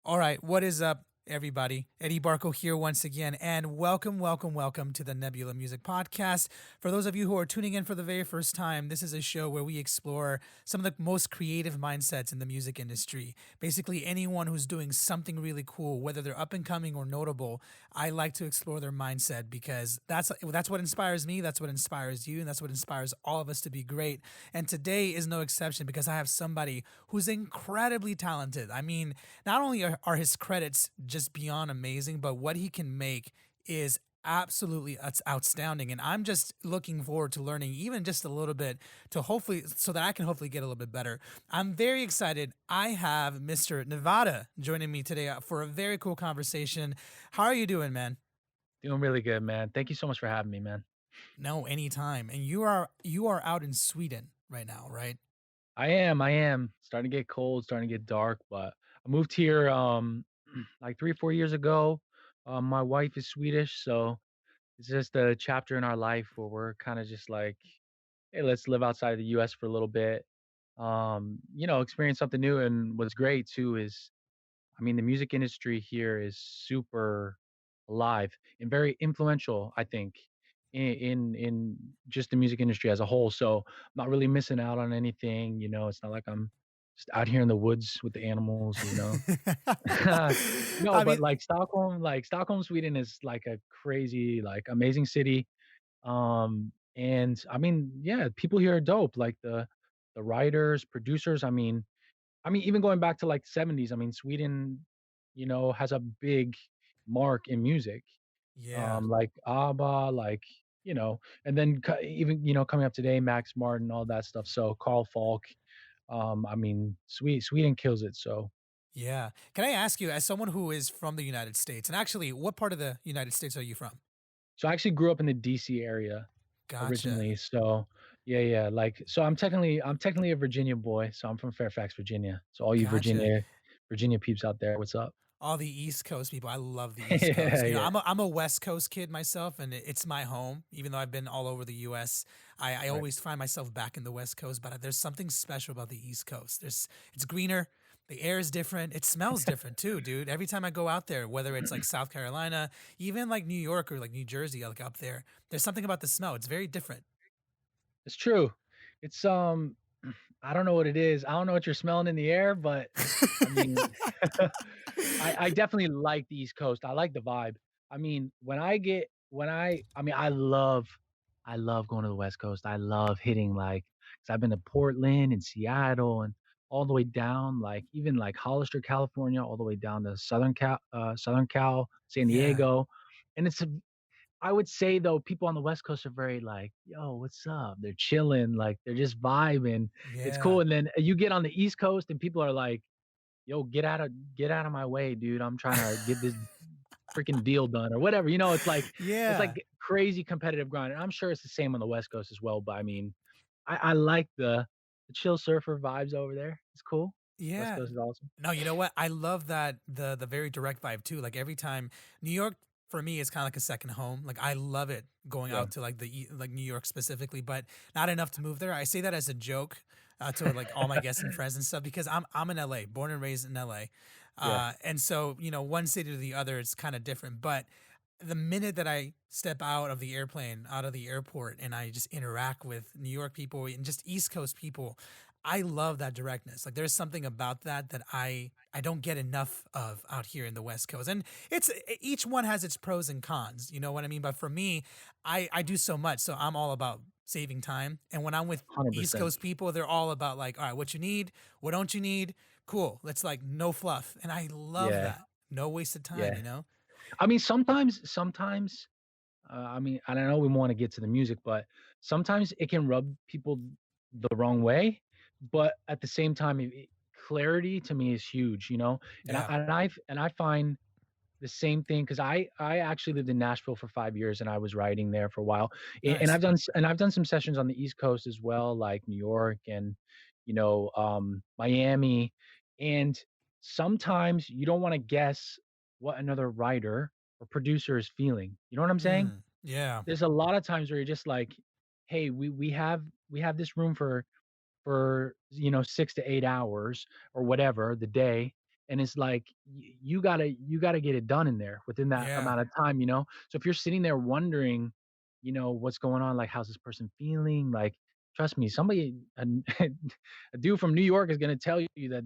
All right, what is up, everybody? Eddie Barco here once again, and welcome to the Nebula Music Podcast. For those of you who are tuning in for the very first time, this is a show where we explore some of the most creative mindsets in the music industry. Basically, anyone who's doing something really cool, whether they're up and coming or notable, I like to explore their mindset because that's what inspires me, that's what inspires you, and that's what inspires all of us to be great. And today is no exception because I have somebody who's incredibly talented. I mean, not only are his credits just beyond amazing, but what he can make is absolutely outstanding. And I'm just looking forward to learning even just a little bit to hopefully so that I can hopefully get a little bit better. I'm very excited. I have Mr. Nevada joining me today for a very cool conversation. How are you doing, man? Doing really good, man. Thank you so much for having me, man. No, anytime. And you are out in Sweden right now, right? I am starting to get cold, starting to get dark, but I moved here like 3 or 4 years ago. My wife is Swedish, so it's just a chapter in our life where we're kind of just like, hey, let's live outside of the US for a little bit. Experience something new. And what's great too is I mean, the music industry here is super alive and very influential, I think, in just the music industry as a whole. So I'm not really missing out on anything. It's not like I'm just out here in the woods with the animals. No, I but mean, like Stockholm, Sweden is like a crazy, like amazing city. And I mean, yeah, people here are dope. Like the writers, producers. I mean, even going back to, like, '70s, I mean, Sweden, has a big mark in music, yeah. like ABBA, like, and then even, coming up today, Max Martin, all that stuff, so Carl Falk, I mean, Sweden kills it, so Yeah. Can I ask you, as someone who is from the United States, and actually, what part of the United States are you from? I actually grew up in the DC area Gotcha. originally, so yeah, like, so I'm technically a Virginia boy, so I'm from Fairfax, Virginia, so all you Gotcha. Virginia peeps out there, what's up? All the East Coast people, I love the East Yeah, Coast. yeah, I'm a West Coast kid myself, and it's my home. Even though I've been all over the U.S., I right. always find myself back in the West Coast. But there's something special about the East Coast. It's greener, the air is different, it smells different too, dude. Every time I go out there, whether it's like South Carolina, even like New York or like New Jersey, like up there, there's something about the smell. It's very different. It's true. It's, I don't know what it is. I don't know what you're smelling in the air, but I mean, I definitely like the East Coast. I like the vibe. I mean, I love going to the West Coast. I love hitting like, because I've been to Portland and Seattle and all the way down, like even like Hollister, California, all the way down to Southern Cal, San Yeah, Diego. And I would say though, people on the West Coast are very like, "Yo, what's up?" They're chilling, like they're just vibing. It's yeah, cool. And then you get on the East Coast and people are like, "Yo, get out of my way, dude. I'm trying to get this freaking deal done," or whatever. It's like yeah, crazy competitive grind. And I'm sure it's the same on the West Coast as well. But I mean, I like the chill surfer vibes over there. It's cool. West yeah. Coast is awesome. No, you know what? I love that the very direct vibe too. Like every time New York for me is kind of like a second home. Like I love it going Yeah. out to like like New York specifically, but not enough to move there. I say that as a joke to like all my guests and friends and stuff because I'm in LA, born and raised in LA, Yeah. and so one city to the other it's kind of different. But the minute that I step out of the airplane, out of the airport, and I just interact with New York people and just East Coast people, I love that directness. Like there's something about that that I don't get enough of out here in the West Coast. And each one has its pros and cons, you know what I mean? But for me, I do so much, so I'm all about saving time. And when I'm with East 100%. Coast people, they're all about like, all right, what you need, what don't you need? Cool. Let's like no fluff. And I love Yeah. that. No wasted time, Yeah. you know? I mean, sometimes I mean, I don't know we wanna get to the music, but sometimes it can rub people the wrong way, but at the same time, clarity to me is huge, you know? Yeah. And I find the same thing because I actually lived in Nashville for 5 years, and I was writing there for a while, and Nice. I've done some sessions on the East Coast as well, like New York and, Miami, and sometimes you don't wanna guess what another writer or producer is feeling, you know what I'm saying? Yeah. There's a lot of times where you're just like, "Hey, we have this room for 6 to 8 hours or whatever the day, and it's like you gotta get it done in there within that Yeah. amount of time, you know? So if you're sitting there wondering, what's going on, like, how's this person feeling? Like, trust me, a dude from New York is gonna tell you that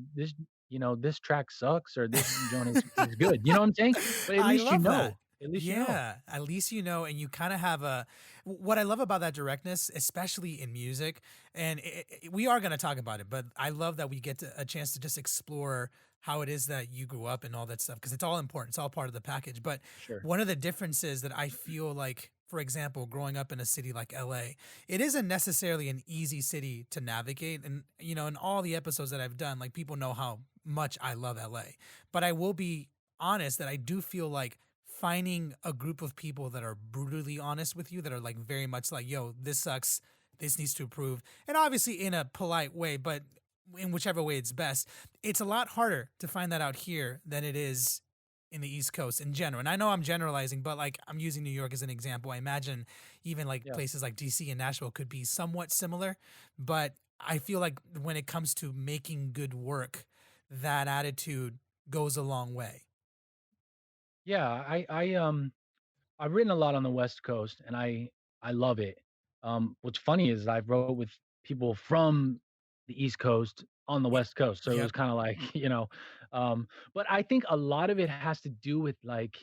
this track sucks or this joint is good. You know what I'm saying? But at I least you love that. know. At least you know. Yeah, at least you know, and you kind of have what I love about that directness, especially in music, and we are going to talk about it, but I love that we get a chance to just explore how it is that you grew up and all that stuff because it's all important. It's all part of the package. But Sure. one of the differences that I feel like, for example, growing up in a city like LA, it isn't necessarily an easy city to navigate. And, in all the episodes that I've done, like people know how much I love LA. But I will be honest that I do feel like finding a group of people that are brutally honest with you, that are like very much like, yo, this sucks, this needs to improve. And obviously in a polite way, but in whichever way it's best. It's a lot harder to find that out here than it is in the East Coast in general. And I know I'm generalizing, but like I'm using New York as an example. I imagine even like Yeah. places like DC and Nashville could be somewhat similar, but I feel like when it comes to making good work, that attitude goes a long way. Yeah, I've written a lot on the West Coast, and I love it. What's funny is I've wrote with people from the East Coast on the Y- West Coast, so it was Yep. kind of like, but I think a lot of it has to do with like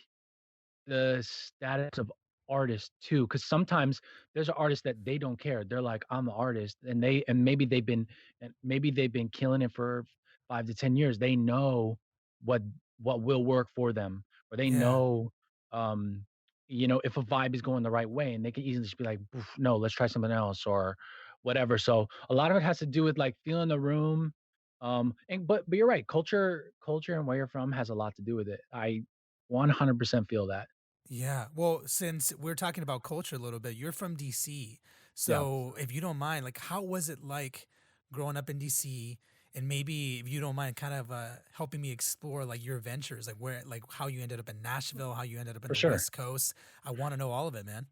the status of artist too, because sometimes there's an artist that they don't care. They're like, "I'm the artist," and maybe they've been killing it for 5 to 10 years. They know what what will work for them, or they Yeah. know, um, if a vibe is going the right way, and they can easily just be like, "Oof, no, let's try something else," or whatever. So a lot of it has to do with like feeling the room. And but you're right, culture and where you're from has a lot to do with it. I 100% feel that. Yeah. Well, since we're talking about culture a little bit, you're from DC. Yeah, So if you don't mind, like, how was it like growing up in DC? And maybe if you don't mind, kind of helping me explore like your ventures, like where, like how you ended up in Nashville, how you ended up in for the sure. West Coast. I want to know all of it, man.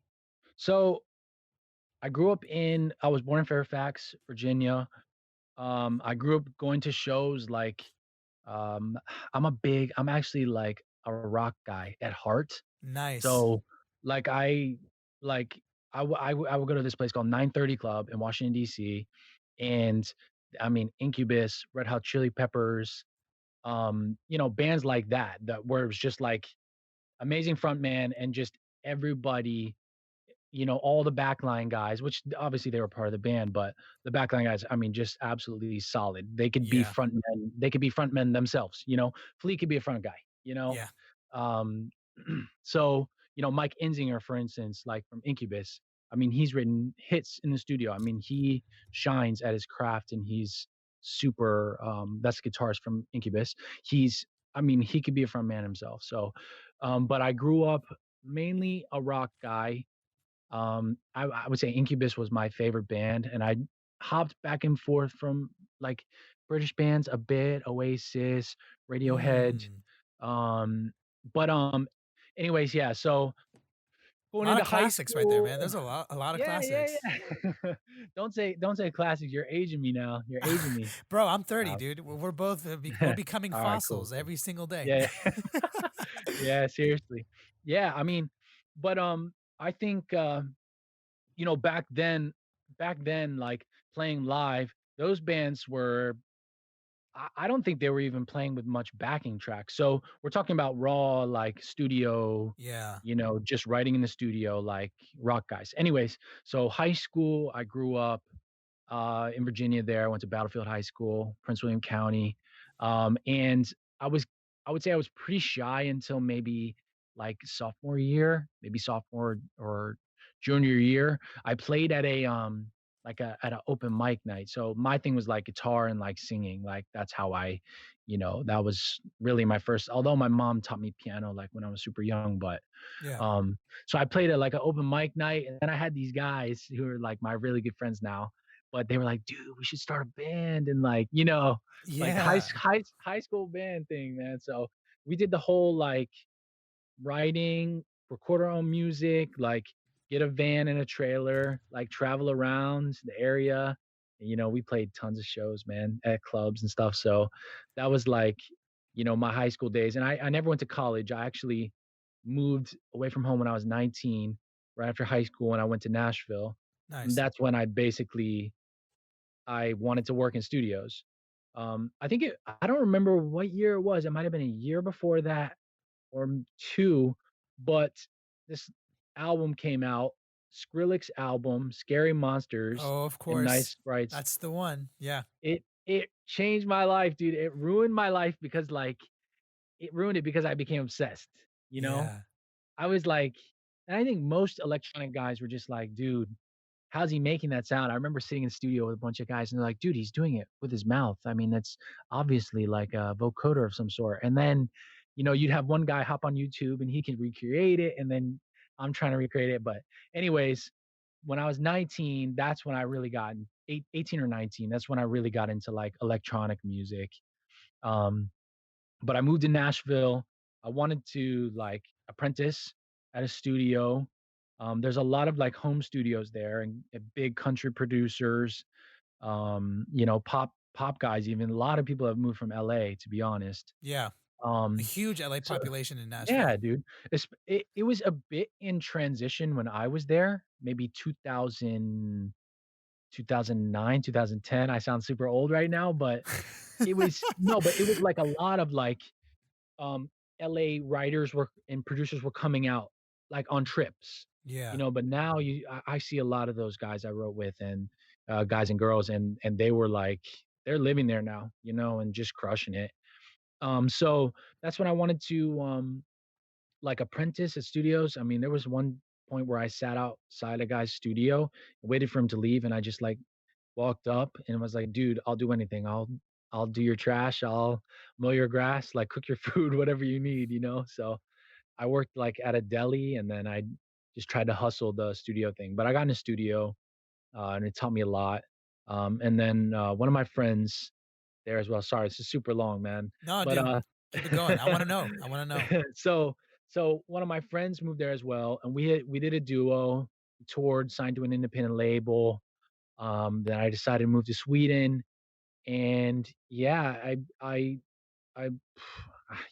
So I was born in Fairfax, Virginia. I grew up going to shows like, um, I'm actually like a rock guy at heart. Nice. So like like I would go to this place called 930 Club in Washington DC, and I mean Incubus, Red Hot Chili Peppers, bands like that where it was just like amazing front man and just everybody, all the backline guys, which obviously they were part of the band, but the backline guys, I mean, just absolutely solid. Yeah. They could be front men themselves, Flea could be a front guy, Yeah. Um, so, Mike Inzinger, for instance, like from Incubus, I mean, he's written hits in the studio. I mean, he shines at his craft and he's super, that's the guitarist from Incubus. I mean, he could be a front man himself. So, but I grew up mainly a rock guy. I would say Incubus was my favorite band, and I hopped back and forth from like British bands a bit, Oasis, Radiohead. Mm. Um, but anyways, yeah. So A going lot of into high classics right there, school, man. There's a lot of yeah, yeah, classics. yeah. Don't say classics. You're aging me now. You're aging me. Bro, I'm 30, Uh, dude. We're both we're becoming all right, cool, fossils cool. every single day. Yeah, yeah, seriously. Yeah, I mean, but I think back then, like playing live, those bands were I don't think they were even playing with much backing tracks. So we're talking about raw, like studio, Yeah. just writing in the studio, like rock guys. Anyways, so high school, I grew up in Virginia there. I went to Battlefield High School, Prince William County. And I was I would say I was pretty shy until maybe like sophomore year, maybe sophomore or junior year. I played at a like at an open mic night. So my thing was like guitar and like singing. Like that's how that was really my first, although my mom taught me piano like when I was super young, but Yeah. um, so I played at like an open mic night, and then I had these guys who are like my really good friends now, but they were like, "Dude, we should start a band," and like like Yeah. high school band thing, man. So we did the whole like writing, record our own music, like get a van and a trailer, like travel around the area. And, we played tons of shows, man, at clubs and stuff. So that was like, my high school days, and I never went to college. I actually moved away from home when I was 19, right after high school, and I went to Nashville. And Nice. that's when I wanted to work in studios. I don't remember what year it was. It might have been a year before that or 2, but this album came out, Skrillex album, Scary Monsters Oh, of and Nice course. Sprites. That's the one. Yeah. It changed my life, dude. It ruined my life because, like, it ruined it because I became obsessed, you know? Yeah. I was like, and I think most electronic guys were just like, "Dude, how's he making that sound?" I remember sitting in the studio with a bunch of guys, and they're like, "Dude, he's doing it with his mouth. I mean, that's obviously like a vocoder of some sort." And then, you'd have one guy hop on YouTube and he can recreate it, and then I'm trying to recreate it. But anyways, when I was 19, that's when I really got 18 or 19. That's when I really got into like electronic music. Um, but I moved to Nashville. I wanted to like apprentice at a studio. There's a lot of like home studios there and big country producers, pop guys even. A lot of people have moved from LA, to be honest. Yeah. A Um, huge LA so population in yeah, Nashville. dude. It was a bit in transition when I was there, maybe 2009, 2010. I sound super old right now, but it was like a lot of like um, LA writers were and producers were coming out, like, on trips, Yeah. but now I see a lot of those guys I wrote with and, guys and girls, and they were like they're living there now, and just crushing it. So that's when I wanted to, like, apprentice at studios. I mean, there was one point where I sat outside a guy's studio, waited for him to leave, and I just, like, walked up and was like, "Dude, I'll do anything. I'll do your trash, I'll mow your grass, like, cook your food, whatever you need," you know? So, I worked, like, at a deli, and then I just tried to hustle the studio thing, but I got in a studio, and it taught me a lot. And then, one of my friends there as well, sorry, this is super long, man, No, but, dude, keep it going. I wanna know. I wanna know. so so one of my friends moved there as well, and we did a duo, toured, signed to an independent label. Then I decided to move to Sweden, and yeah, I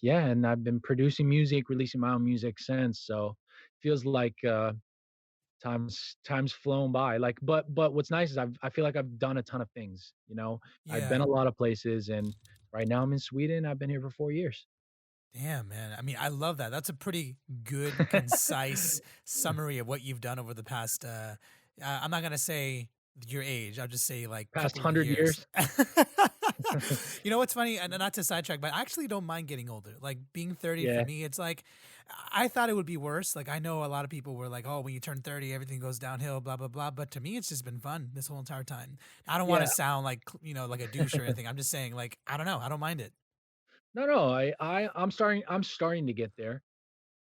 yeah, and I've been producing music, releasing my own music since. So feels like time's flown by. Like, but what's nice is I feel like I've done a ton of things. I've been Yeah. a lot of places, and right now I'm in Sweden. I've been here for 4 years. Damn, man. I mean, I love that. That's a pretty good, concise summary of what you've done over the past, I'm not gonna say your age, I'll just say, like, Past couple of 100 years. years. You know what's funny? And not to sidetrack, but I actually don't mind getting older. Like, being 30 for Yeah, me, it's like I thought it would be worse. Like, I know a lot of people were like, "Oh, when you turn 30, everything goes downhill, blah, blah, blah." But to me, it's just been fun this whole entire time. I don't wanna yeah. sound like, like a douche or anything. I'm just saying, like, I don't know, I don't mind it. No, no. I'm starting to get there.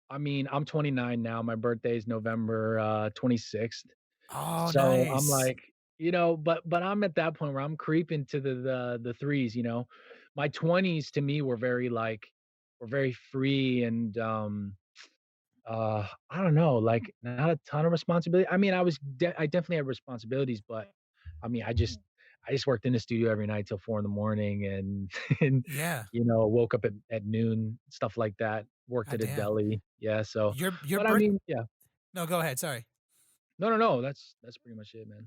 I mean, I'm 29 now. My birthday is November 26th. Oh, So I'm nice. like, but I'm at that point where I'm creeping to the threes. My 20s to me were very free and I don't know, like not a ton of responsibility. I mean, I definitely had responsibilities, but I mean, I just worked in the studio every night till 4 in the morning and and Yeah. woke up at noon, stuff like that. Worked God at a damn. deli. Yeah, so Your but I birth mean, yeah. No, go ahead, sorry. No, no, no, that's pretty much it, man.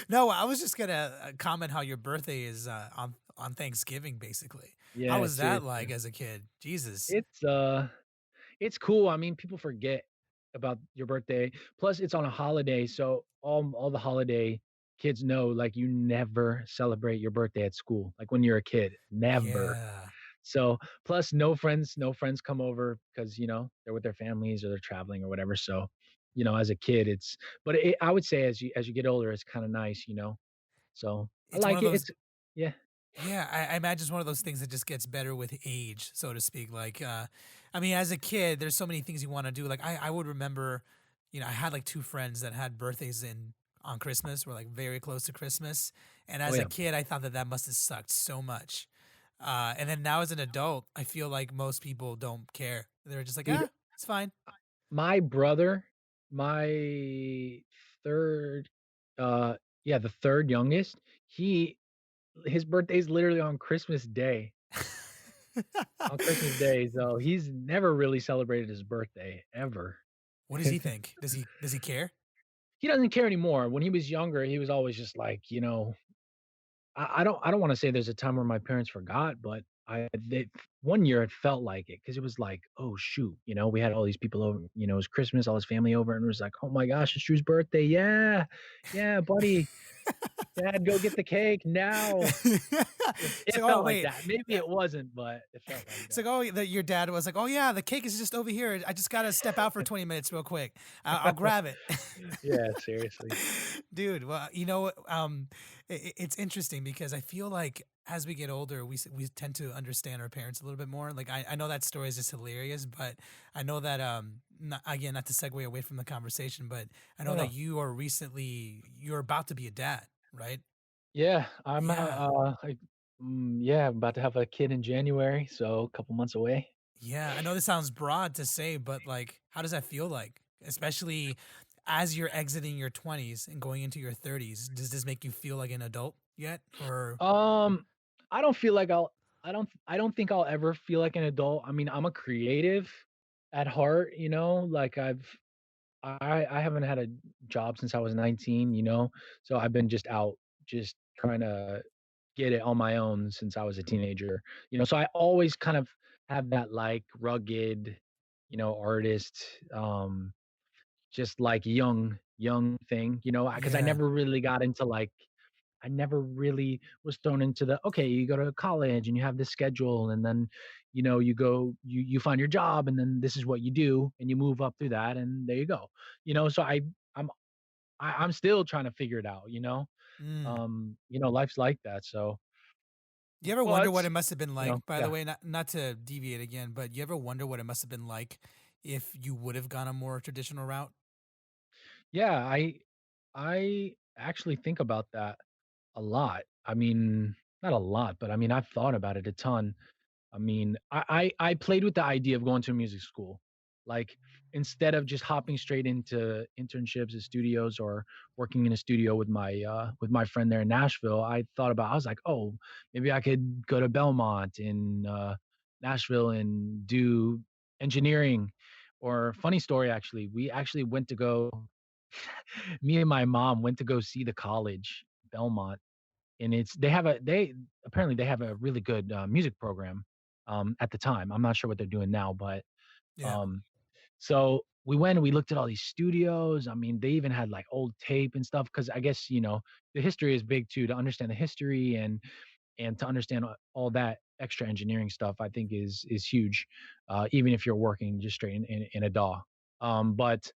No, I was just gonna, comment how your birthday is, on Thanksgiving, basically. How Yeah, was that seriously. like as a kid? Jesus. It's cool. I mean, people forget about your birthday. Plus, it's on a holiday, so all the holiday kids know, like, you never celebrate your birthday at school, like, when you're a kid, never. Yeah. So, plus no friends come over because they're with their families or they're traveling or whatever. So, as a kid, I would say as you get older, it's kinda nice, So, I It's one like of it. those It's yeah. Yeah, I imagine it's one of those things that just gets better with age, so to speak. Like, I mean, as a kid, there's so many things you want to do. Like, I would remember, I had like two friends that had birthdays in on Christmas, were like very close to Christmas, and Oh, as a yeah. kid, I thought that that must have sucked so much. And then now as an adult, I feel like most people don't care. They're just like, Dude, it's fine. my brother, my 3rd, uh yeah, the 3rd youngest, his birthday's literally on Christmas Day. on Christmas Day, so he's never really celebrated his birthday ever. What does he think? Does he care? He doesn't care anymore. When he was younger, he was always just like, I don't wanna say there's a time where my parents forgot, but I they one year it felt like it because it was like, "Oh, shoot," we had all these people over, it was Christmas, all his family over, and it was like, "Oh my gosh, it's Drew's birthday. Yeah. Yeah, buddy. Dad, go get the cake now." It It's it like, oh felt like wait, that. Maybe yeah. it wasn't, but it felt like It's that. like, oh, your dad was like, oh yeah, the cake is just over here. I just gotta step out for 20 minutes real quick. I'll grab it. Yeah, seriously. Dude, well, it's interesting because I feel like as we get older, we tend to understand our parents a little bit more. Like I know that story is just hilarious, but I know that not, again, not to segue away from the conversation, but I know No, that no. you're about to be a dad, right? Yeah, I'm, Yeah. yeah, I'm about to have a kid in January, so a couple months away. Yeah, I know this sounds broad to say, but like, how does that feel like? Especially as you're exiting your 20s and going into your 30s. Does this make you feel like an adult yet? Or, Um, I don't feel like I don't think I'll ever feel like an adult. I mean, I'm a creative at heart, like I haven't had a job since I was 19, so I've been just out just trying to get it on my own since I was a teenager, so I always kind of have that like rugged, artist, just like young thing, because I yeah. never really got into like I never really was thrown into the, okay, you go to college and you have this schedule and then, you find your job and then this is what you do and you move up through that and there you go. So I'm I'm still trying to figure it out, Mm. life's like that. So, You ever wonder but, what it must have been like? By the yeah. way, not to deviate again, but you ever wonder what it must have been like if you would have gone a more traditional route? Yeah, I actually think about that a lot. I mean, not a lot, but I mean, I've thought about it a ton. I mean, I played with the idea of going to a music school. Like, instead of just hopping straight into internships at studios or working in a studio with my friend there in Nashville, I was like, "Oh, maybe I could go to Belmont in, Nashville and do engineering." Or funny story, actually, we actually went to go me and my mom went to go see the college, Belmont, and they apparently they have a really good, music program, at the time. I'm not sure what they're doing now, but, Yeah. um, so we went and we looked at all these studios. I mean, they even had, like, old tape and stuff because I guess, the history is big too, to understand the history and to understand all that extra engineering stuff, I think is huge, even if you're working just straight in a DAW. But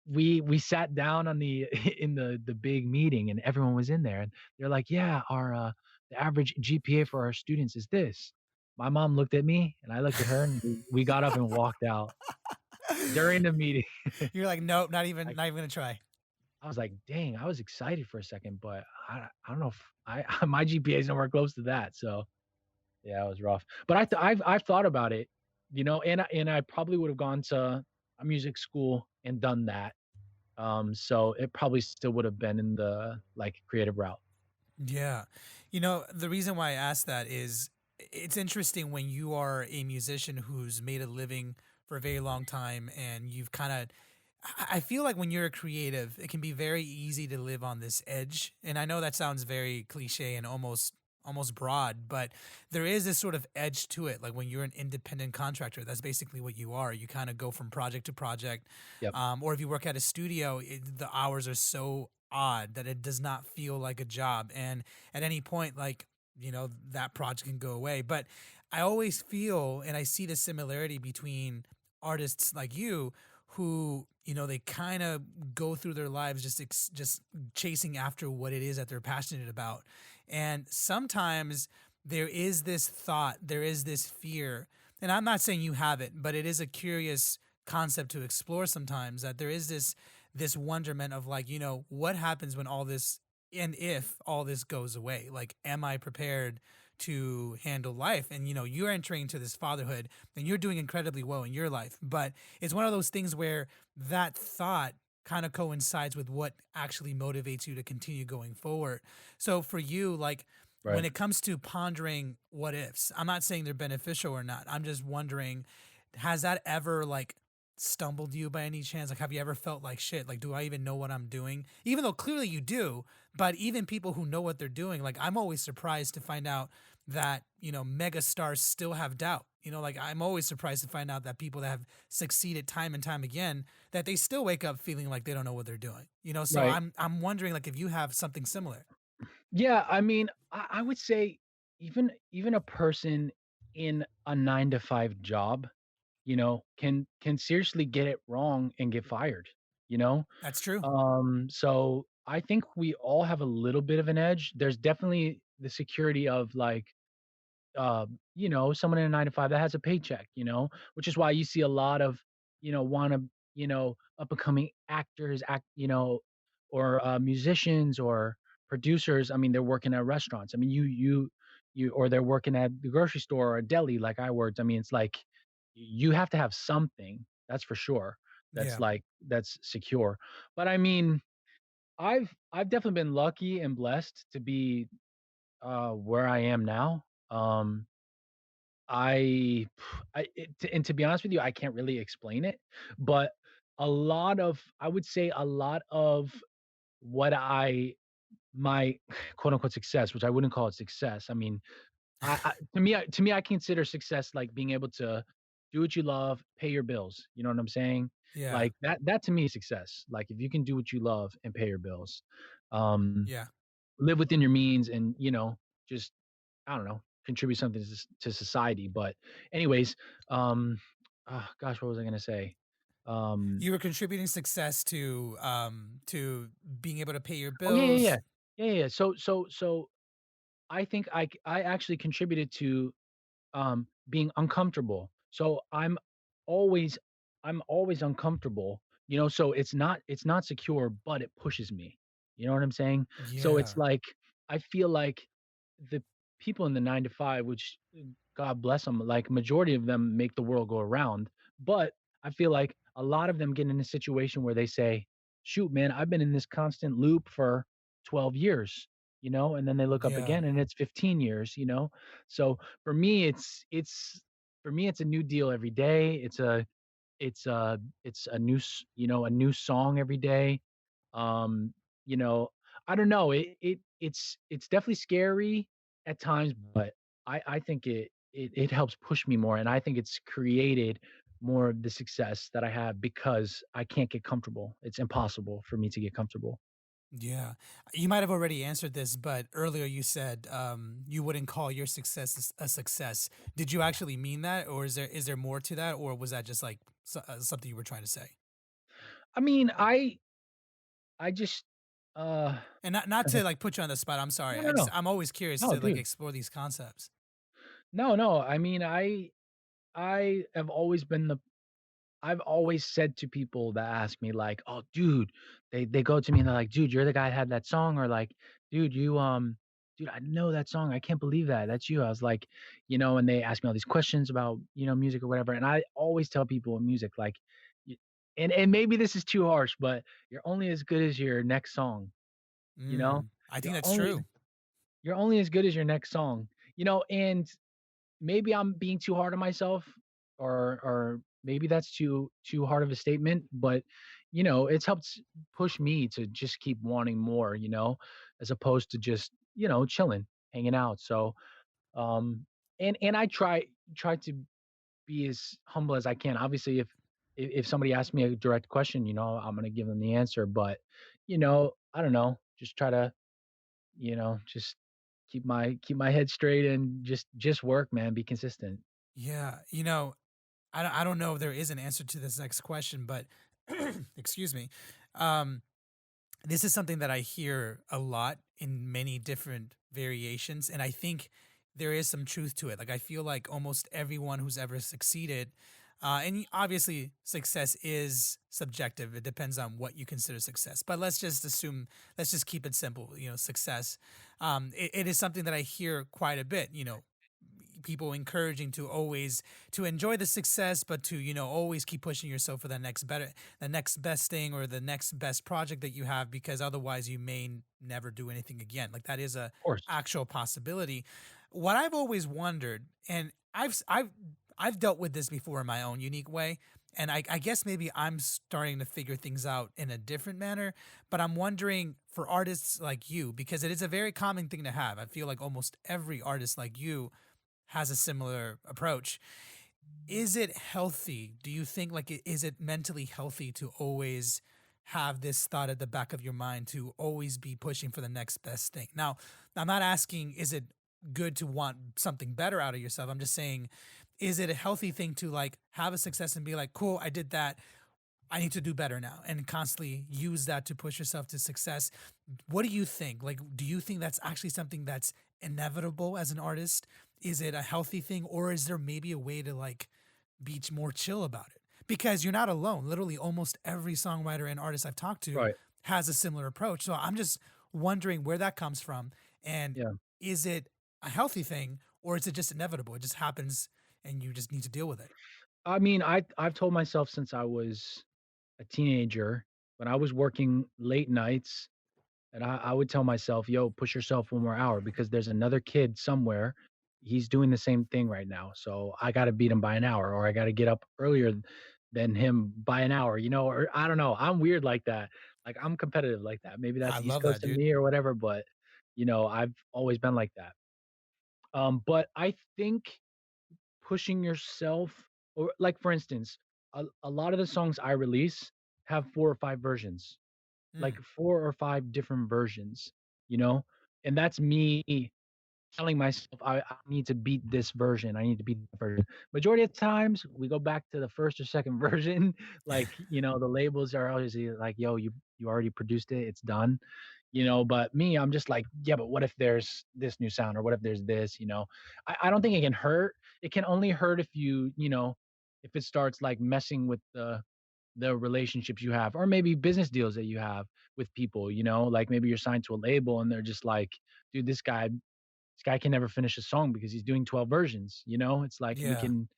we sat down on the in the big meeting and everyone was in there and they're like, "Yeah, our, the average GPA for our students is this." My mom looked at me and I looked at her and we got up and walked out during the meeting. You're like, nope, not even I not even gonna try. I was like, "Dang," I was excited for a second, but I don't know if my GPA is nowhere close to that, so yeah, it was rough. But I've thought about it, and I probably would have gone to a music school and done that. So it probably still would have been in the, like, creative route. Yeah. The reason why I asked that is it's interesting when you are a musician who's made a living for a very long time and you've kind of I feel like when you're a creative, it can be very easy to live on this edge. And I know that sounds very cliche and almost broad, but there is this sort of edge to it. Like when you're an independent contractor, that's basically what you are. You kind of go from project to project. Yep, Or if you work at a studio, the hours are so odd that it does not feel like a job. And at any point, like, that project can go away. But I always feel and I see the similarity between artists like you who they kind of go through their lives just chasing after what it is that they're passionate about, and sometimes there is this thought, there is this fear, and I'm not saying you have it, but it is a curious concept to explore sometimes, that there is this wonderment of like, what happens when all this and if all this goes away, like, am I prepared to handle life? And you're entering into this fatherhood and you're doing incredibly well in your life, but it's one of those things where that thought kind of coincides with what actually motivates you to continue going forward. So for you, like, when Right. it comes to pondering what ifs, I'm not saying they're beneficial or not. I'm just wondering, has that ever like stumbled you by any chance? Like, have you ever felt like shit? Like, do I even know what I'm doing? Even though clearly you do, but even people who know what they're doing, like, I'm always surprised to find out that, mega stars still have doubt. Like, I'm always surprised to find out that people that have succeeded time and time again, that they still wake up feeling like they don't know what they're doing. So Right. I'm wondering like if you have something similar. Yeah, I mean, I would say even a person in a 9 to 5 job, can seriously get it wrong and get fired, you know? That's true. So I think we all have a little bit of an edge. There's definitely the security of like, someone in a 9 to 5 that has a paycheck, which is why you see a lot of, wanna, up and coming actors, or musicians or producers. I mean, they're working at restaurants. I mean, or they're working at the grocery store or a deli like I worked. I mean, it's like you have to have something, that's for sure. Yeah. That's secure. But I mean, I've definitely been lucky and blessed to be where I am now. I and to be honest with you, I can't really explain it, but I would say a lot of what my quote unquote success, which I wouldn't call it success. I mean, to me, I consider success like being able to do what you love, pay your bills. You know what I'm saying? Yeah. Like that to me is success. Like if you can do what you love and pay your bills, um, Yeah. live within your means, and just I don't know, contribute something to society. But anyways, gosh, what was I gonna say? Um, You were contributing success to being able to pay your oh yeah, yeah, yeah, bills. yeah, yeah. So I think I actually contributed to being uncomfortable. So always I'm always uncomfortable, so it's not secure, but it pushes me. You know what I'm saying? So it's Yeah. like I feel like the people in the 9 to 5, which God bless them, like majority of them make the world go around, but I feel like a lot of them get in a situation where they say, "Shoot, man, I've been in this constant loop for 12 years." And then they look up Yeah. again and it's 15 years. So for me, it's a new deal every day. It's a a new song every day. Um, you know, I don't know. It's definitely scary at times, but I think it helps push me more, and I think it's created more of the success that I have because I can't get comfortable. It's impossible for me to get comfortable. Yeah. You might have already answered this, but earlier you said you wouldn't call your success a success. Did you actually mean that, or is there more to that, or was that just like something you were trying to say? I mean, I just uh And not to like put you on the spot. I'm sorry. no, no, no. I'm always curious No, to like dude. explore these concepts. No, no. I mean, I have always been the I've always said to people that ask me like, "Oh, dude," they go to me and they're like, "Dude, you're the guy that had that song," or like, "Dude, dude, I know that song. I can't believe that. That's you." I was like, and they ask me all these questions about, music or whatever, and I always tell people in music like, y and maybe this is too harsh, but you're only as good as your next song, you know? I think You're that's only true. you're only as good as your next song, and maybe I'm being too hard on myself, or maybe that's too hard of a statement, but it's helped push me to just keep wanting more, as opposed to just, chilling, hanging out. So, and I try to be as humble as I can. Obviously, if somebody asks me a direct question, I'm gonna give them the answer, but I don't know, just try to, just keep my head straight and just work, man, be consistent. Yeah. I don't know if there is an answer to this next question, but excuse me. Um, this is something that I hear a lot in many different variations, and I think there is some truth to it. Like I feel like almost everyone who's ever succeeded, obviously success is subjective. It depends on what you consider success. But let's just keep it simple. Success. It is something that I hear quite a bit. people encouraging to always to enjoy the success, but to always keep pushing yourself for the next best thing or the next best project that you have, because otherwise you may never do anything again. Like that is a Of course. actual possibility. What I've always wondered, and I've dealt with this before in my own unique way, and I guess maybe I'm starting to figure things out in a different manner, but I'm wondering for artists like you, because it is a very common thing to have. I feel like almost every artist like you has a similar approach. Is it healthy? Do you think like is it mentally healthy to always have this thought at the back of your mind to always be pushing for the next best thing? Now, I'm not asking is it good to want something better out of yourself. I'm just saying, is it a healthy thing to like have a success and be like, cool, I did that. I need to do better now, and constantly use that to push yourself to success. What do you think? Like, do you think that's actually something that's inevitable as an artist? Is it a healthy thing, or is there maybe a way to like be more chill about it? Because you're not alone. Literally, almost every songwriter and artist I've talked to Right. has a similar approach. So I'm just wondering where that comes from, and Yeah. is it a healthy thing, or is it just inevitable? It just happens, and you just need to deal with it. I mean, I've told myself since I was a teenager, when I was working late nights, and I would tell myself, "Yo, push yourself one more hour because there's another kid somewhere. He's doing the same thing right now. So I got to beat him by an hour, or I got to get up earlier than him by an hour, or I don't know. I'm weird like that. Like I'm competitive like that. Maybe I that's East love that, Coast in dude. me or whatever, but I've always been like that. But I think pushing yourself, or like for instance, a lot of the songs I release have 4 or 5 versions, like Mm, 4 or 5 different versions, you know? And that's me telling myself, I need to beat this version. I need to beat that version. Majority of times we go back to the first or second version. Like, the labels are always like, yo, you already produced it, it's done. But me, I'm just like, yeah, but what if there's this new sound or what if there's this, I don't think it can hurt. It can only hurt if if it starts like messing with the relationships you have, or maybe business deals that you have with people, like maybe you're signed to a label and they're just like, dude, this guy can never finish a song because he's doing 12 versions, it's like we yeah. can,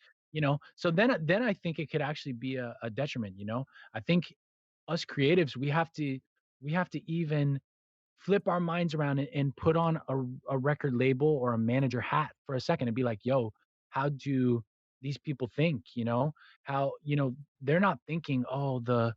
so then I think it could actually be a detriment, I think us creatives, we have to even flip our minds around and put on a record label or a manager hat for a second and be like, yo, how do these people think, how, they're not thinking, oh, the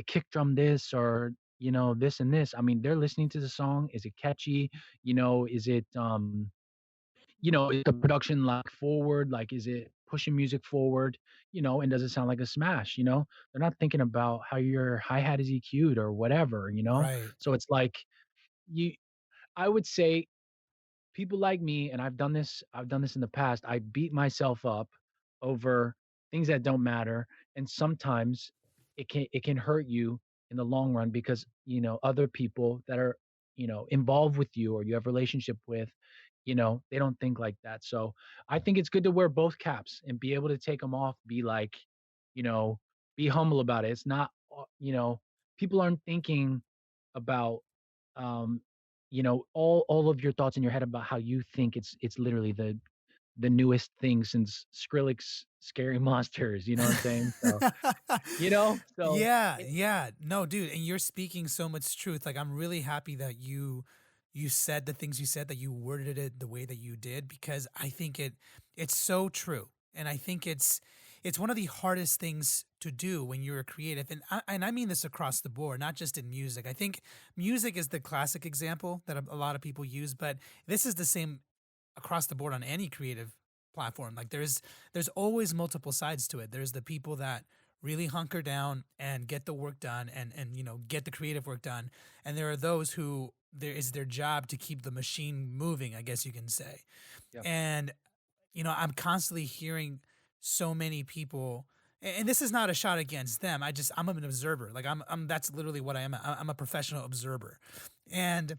kick drum this, or this and this. I mean, they're listening to the song. Is it catchy? Is it is the production like forward? Like, is it pushing music forward? And does it sound like a smash? They're not thinking about how your hi-hat is EQ'd or whatever, Right. So it's like you I would say people like me, and I've done this in the past, I beat myself up over things that don't matter, and sometimes it can hurt you in the long run because, other people that are, involved with you or you have relationship with, they don't think like that. So, I think it's good to wear both caps and be able to take them off, be like, you know, be humble about it. It's not, people aren't thinking about, um, all of your thoughts in your head about how you think it's literally the newest thing since Skrillex Scary Monsters, you know what I'm saying? So, Yeah, it yeah. No, dude, and you're speaking so much truth. Like I'm really happy that you said the things you said, that you worded it the way that you did, because I think it's so true. And I think it's one of the hardest things to do when you're a creative. And I mean this across the board, not just in music. I think music is the classic example that a lot of people use, but this is the same across the board on any creative platform. Like there's always multiple sides to it. There's the people that really hunker down and get the work done, and get the creative work done, and there are those who there is their job to keep the machine moving, I guess you can say. yeah, And I'm constantly hearing so many people, and this is not a shot against them. I'm an observer. Like I'm that's literally what I am. I'm a professional observer. And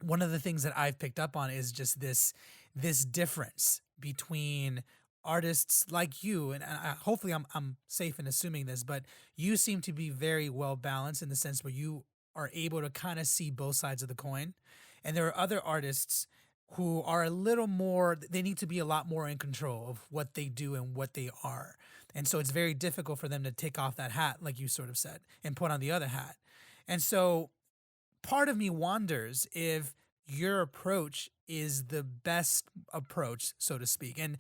one of the things that I've picked up on is just this difference between artists like you, and hopefully I'm safe in assuming this, but you seem to be very well balanced in the sense where you are able to kind of see both sides of the coin, and there are other artists who are a little more, they need to be a lot more in control of what they do and what they are. And so it's very difficult for them to take off that hat, like you sort of said, and put on the other hat. And so part of me wonders if your approach is the best approach, so to speak. And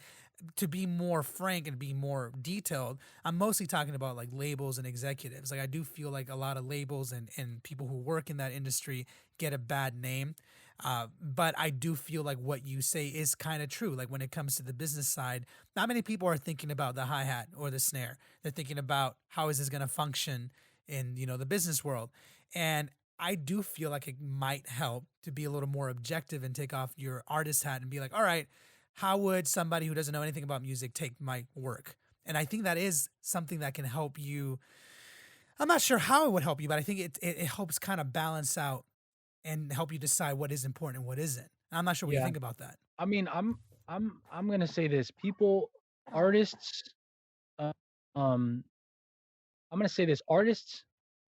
to be more frank and be more detailed, I'm mostly talking about like labels and executives. Like I do feel like a lot of labels and people who work in that industry get a bad name. But I do feel like what you say is kind of true. Like when it comes to the business side, not many people are thinking about the hi hat or the snare. They're thinking about how is this going to function in the business world. And I do feel like it might help to be a little more objective and take off your artist hat and be like, all right, how would somebody who doesn't know anything about music take my work? And I think that is something that can help you. I'm not sure how it would help you, but I think it helps kind of balance out and help you decide what is important and what isn't. I'm not sure what you Yeah. think about that. I mean, I'm gonna say this. People, artists, uh, um, I'm gonna say this. Artists,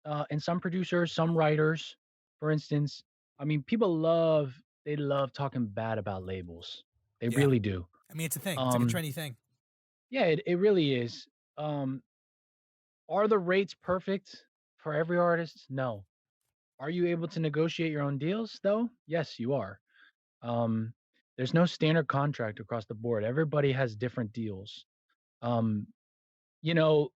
and some producers, some writers, for instance. I mean, they love talking bad about labels. They Yeah. really do. I mean, it's a thing. It's like a Um, trendy thing. yeah, it really is. Um, are the rates perfect for every artist? No. Are you able to negotiate your own deals though? Yes, you are. Um, there's no standard contract across the board. Everybody has different deals. Um, you know,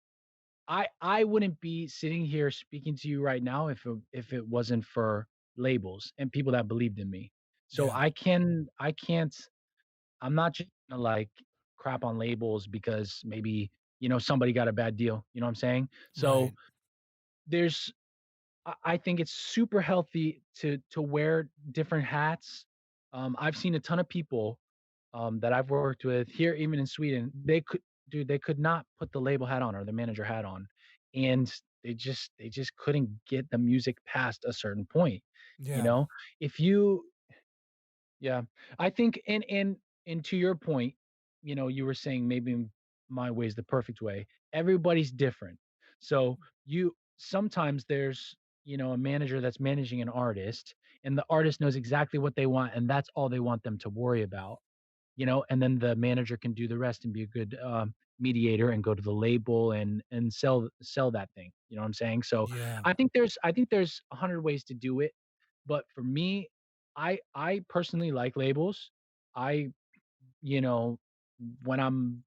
I wouldn't be sitting here speaking to you right now if it wasn't for labels and people that believed in me. So Yeah. I can't I'm not just gonna like crap on labels because maybe, somebody got a bad deal. You know what I'm saying? So Right. there's I think it's super healthy to wear different hats. I've seen a ton of people that I've worked with here, even in Sweden. They could not put the label hat on or the manager hat on, and they just couldn't get the music past a certain point. You Yeah. know, if you yeah, I think and to your point, you were saying maybe my way is the perfect way. Everybody's different. So you sometimes there's, a manager that's managing an artist and the artist knows exactly what they want and that's all they want them to worry about, and then the manager can do the rest and be a good mediator and go to the label and sell that thing. You know what I'm saying? So Yeah. I think there's 100 ways to do it, but for me, I personally like labels. I you know when I'm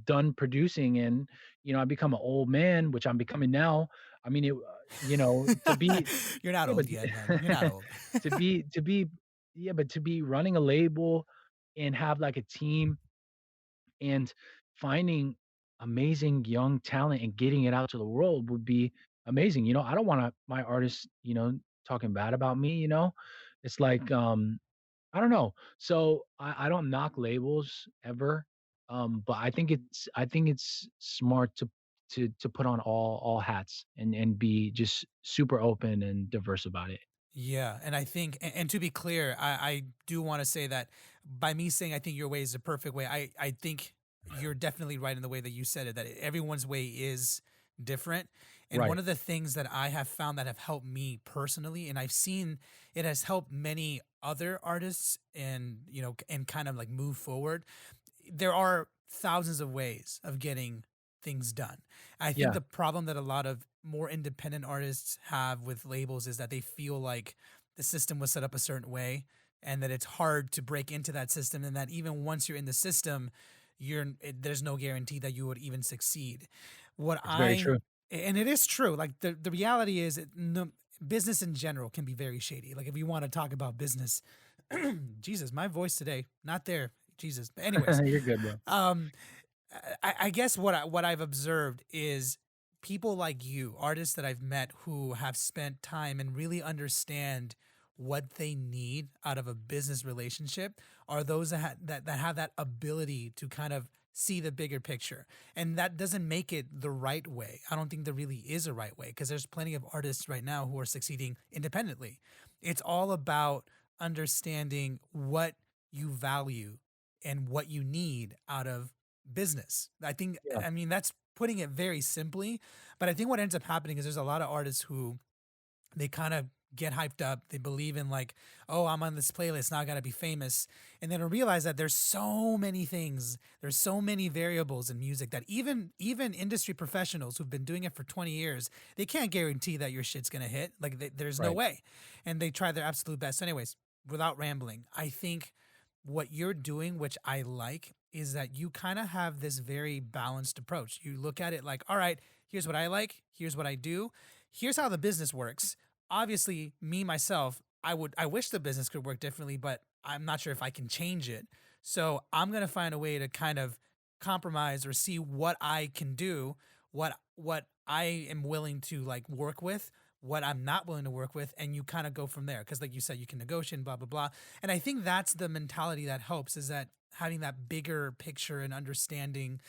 done producing and I become an old man, which I'm becoming now. I mean, to be You're not yeah, but old yet, man. You're not old. to be yeah, but to be running a label and have like a team and finding amazing young talent and getting it out to the world would be amazing. I don't want my artists, talking bad about me, It's like, I don't know. So I don't knock labels ever. But I think it's smart to put on all hats and be just super open and diverse about it. Yeah, and I think, and to be clear, I do want to say that by me saying I think your way is the perfect way, I think you're definitely right in the way that you said it, that everyone's way is different. And one Right. of the things that I have found that have helped me personally, and I've seen it has helped many other artists and, and kind of like move forward, there are thousands of ways of getting things done. I think Yeah. the problem that a lot of more independent artists have with labels is that they feel like the system was set up a certain way and that it's hard to break into that system, and that even once you're in the system, there's no guarantee that you would even succeed. What It's very I true. And it is true. Like the reality is no, business in general can be very shady. Like if you want to talk about business, Jesus, my voice today, not there. Jesus. But anyways, You're good, bro. um, I guess what I've observed is people like you, artists that I've met who have spent time and really understand what they need out of a business relationship, are those that have that ability to kind of see the bigger picture. And that doesn't make it the right way. I don't think there really is a right way, because there's plenty of artists right now who are succeeding independently. It's all about understanding what you value and what you need out of business. Yeah. I mean, that's putting it very simply, but I think what ends up happening is there's a lot of artists who they kind of get hyped up. They believe in like, oh, I'm on this playlist now. I got to be famous, and then to realize that there's so many things, there's so many variables in music that even industry professionals who've been doing it for 20 years, they can't guarantee that your shit's gonna hit. Like, there's no Right. way, and they try their absolute best. So anyways, without rambling, I think what you're doing, which I like, is that you kind of have this very balanced approach. You look at it like, all right, here's what I like, here's what I do, here's how the business works. Obviously, me myself, I wish the business could work differently, but I'm not sure if I can change it. So I'm gonna find a way to kind of compromise or see what I can do, what I am willing to like work with, what I'm not willing to work with, and you kind of go from there. Because like you said, you can negotiate, and blah blah blah. And I think that's the mentality that helps, is that having that bigger picture and understanding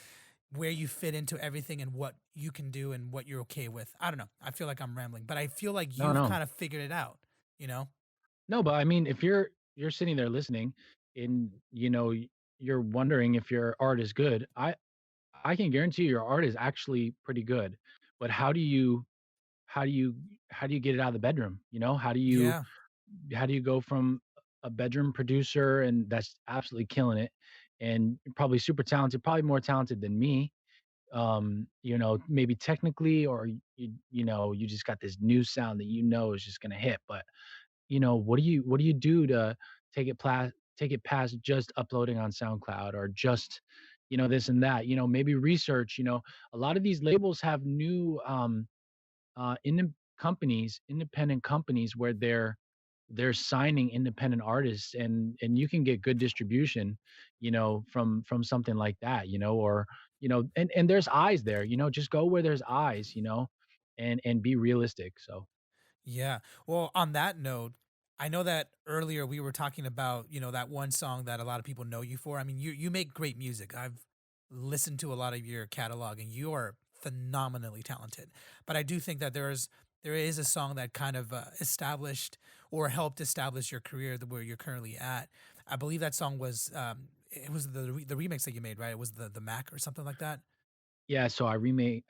where you fit into everything and what you can do and what you're okay with. I don't know. I feel like I'm rambling, but I feel like No, you've no. kind of figured it out, you know? No, but I mean, if you're sitting there listening and, you're wondering if your art is good, I can guarantee your art is actually pretty good. But how do you how do you get it out of the bedroom? Yeah. How do you go from a bedroom producer and that's absolutely killing it and probably super talented, probably more talented than me, maybe technically, or you just got this new sound that is just gonna hit. But what do you do to take it past just uploading on SoundCloud or just, this and that, maybe research, a lot of these labels have new independent companies where they're signing independent artists, and you can get good distribution, from something like that, or and there's eyes there, just go where there's eyes, and be realistic. So Yeah. Well, on that note, I know that earlier we were talking about, that one song that a lot of people know you for. I mean, you make great music. I've listened to a lot of your catalog and you are phenomenally talented. But I do think that there is a song that kind of established or helped establish your career where you're currently at. I believe that song was it was the remix that you made, right? It was the Mac or something like that. yeah, so I remade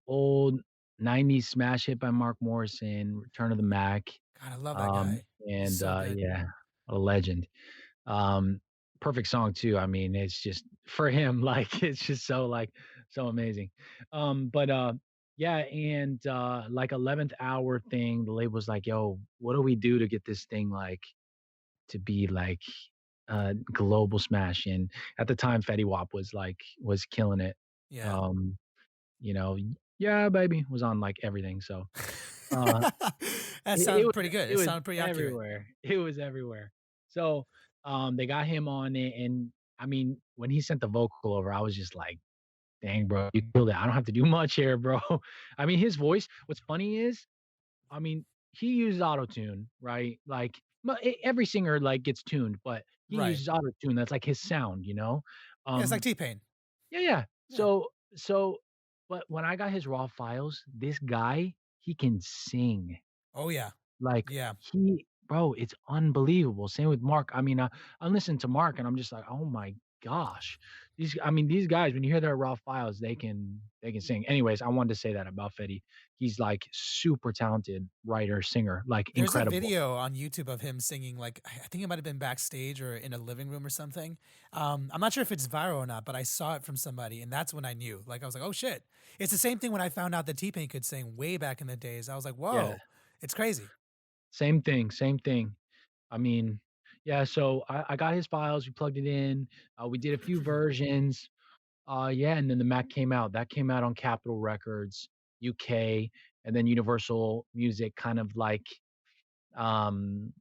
old 90s smash hit by Mark Morrison, Return of the Mac. God, I love that guy. He's And so good. yeah, a legend. Um, Perfect song too. I mean, it's just for him, like it's just so amazing. But yeah, and like 11th hour thing, the label's like, yo, what do we do to get this thing like to be like global smash? And at the time Fetty Wap was killing it. Yeah. Um, you know, yeah, baby was on like everything. So uh That it sounded was pretty good. it It was sounded pretty accurate. everywhere. It was everywhere. So, they got him on it, and, I mean, when he sent the vocal over, I was just like, "Dang, bro, you killed it. I don't have to do much here, bro." I mean, his voice what's funny is, I mean, he uses autotune, right? Like, every singer, like, gets tuned, but he Right. uses autotune, that's, like, his sound, you know? Yeah, it's like Um T-Pain. Yeah, yeah. Yeah. So but when I got his raw files, this guy, he can sing. Oh, yeah. Like, Yeah. it's unbelievable. Same with Mark. I mean, I'm listening to Mark and I'm just like, "Oh my gosh." These guys, when you hear their raw files, they can sing. Anyways, I wanted to say that about Fetty. He's, like, super talented writer, singer, like, There's a incredible. video on YouTube of him singing, like, I think it might have been backstage or in a living room or something. I'm not sure if it's viral or not, but I saw it from somebody, and that's when I knew. Like, I was like, "Oh, shit." It's the same thing when I found out that T-Pain could sing way back in the days. I was like, Yeah, "Whoa, it's crazy." same thing, same thing. I mean, yeah, so I got his files, we plugged it in, we did a few versions. Yeah, and then the Mac came out. That came out on Capitol Records, UK, and then Universal Music kind of like, um,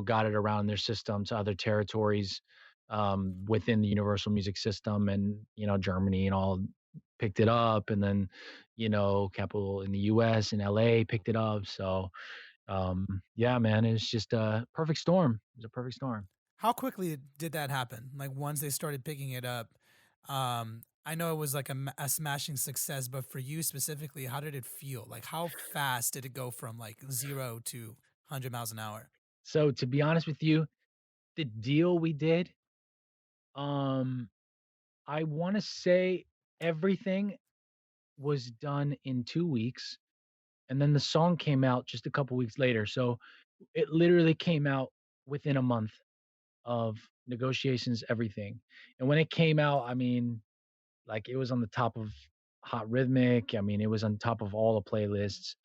got it around their system to other territories, within the Universal Music system, and, Germany and all picked it up, and then, Capitol in the US and LA picked it up. So, yeah, man, it's just a perfect storm. It was a perfect storm. How quickly did that happen? Like, once they started picking it up, I know it was like a smashing success, but for you specifically, how did it feel? Like, how fast did it go from like 0 to 100 miles an hour? So, to be honest with you, the deal we did, um I wanna say everything was done in 2 weeks, and then the song came out just a couple weeks later. So it literally came out within a month of negotiations, everything. And when it came out, I mean, like, it was on the top of Hot Rhythmic. I mean, it was on top of all the playlists.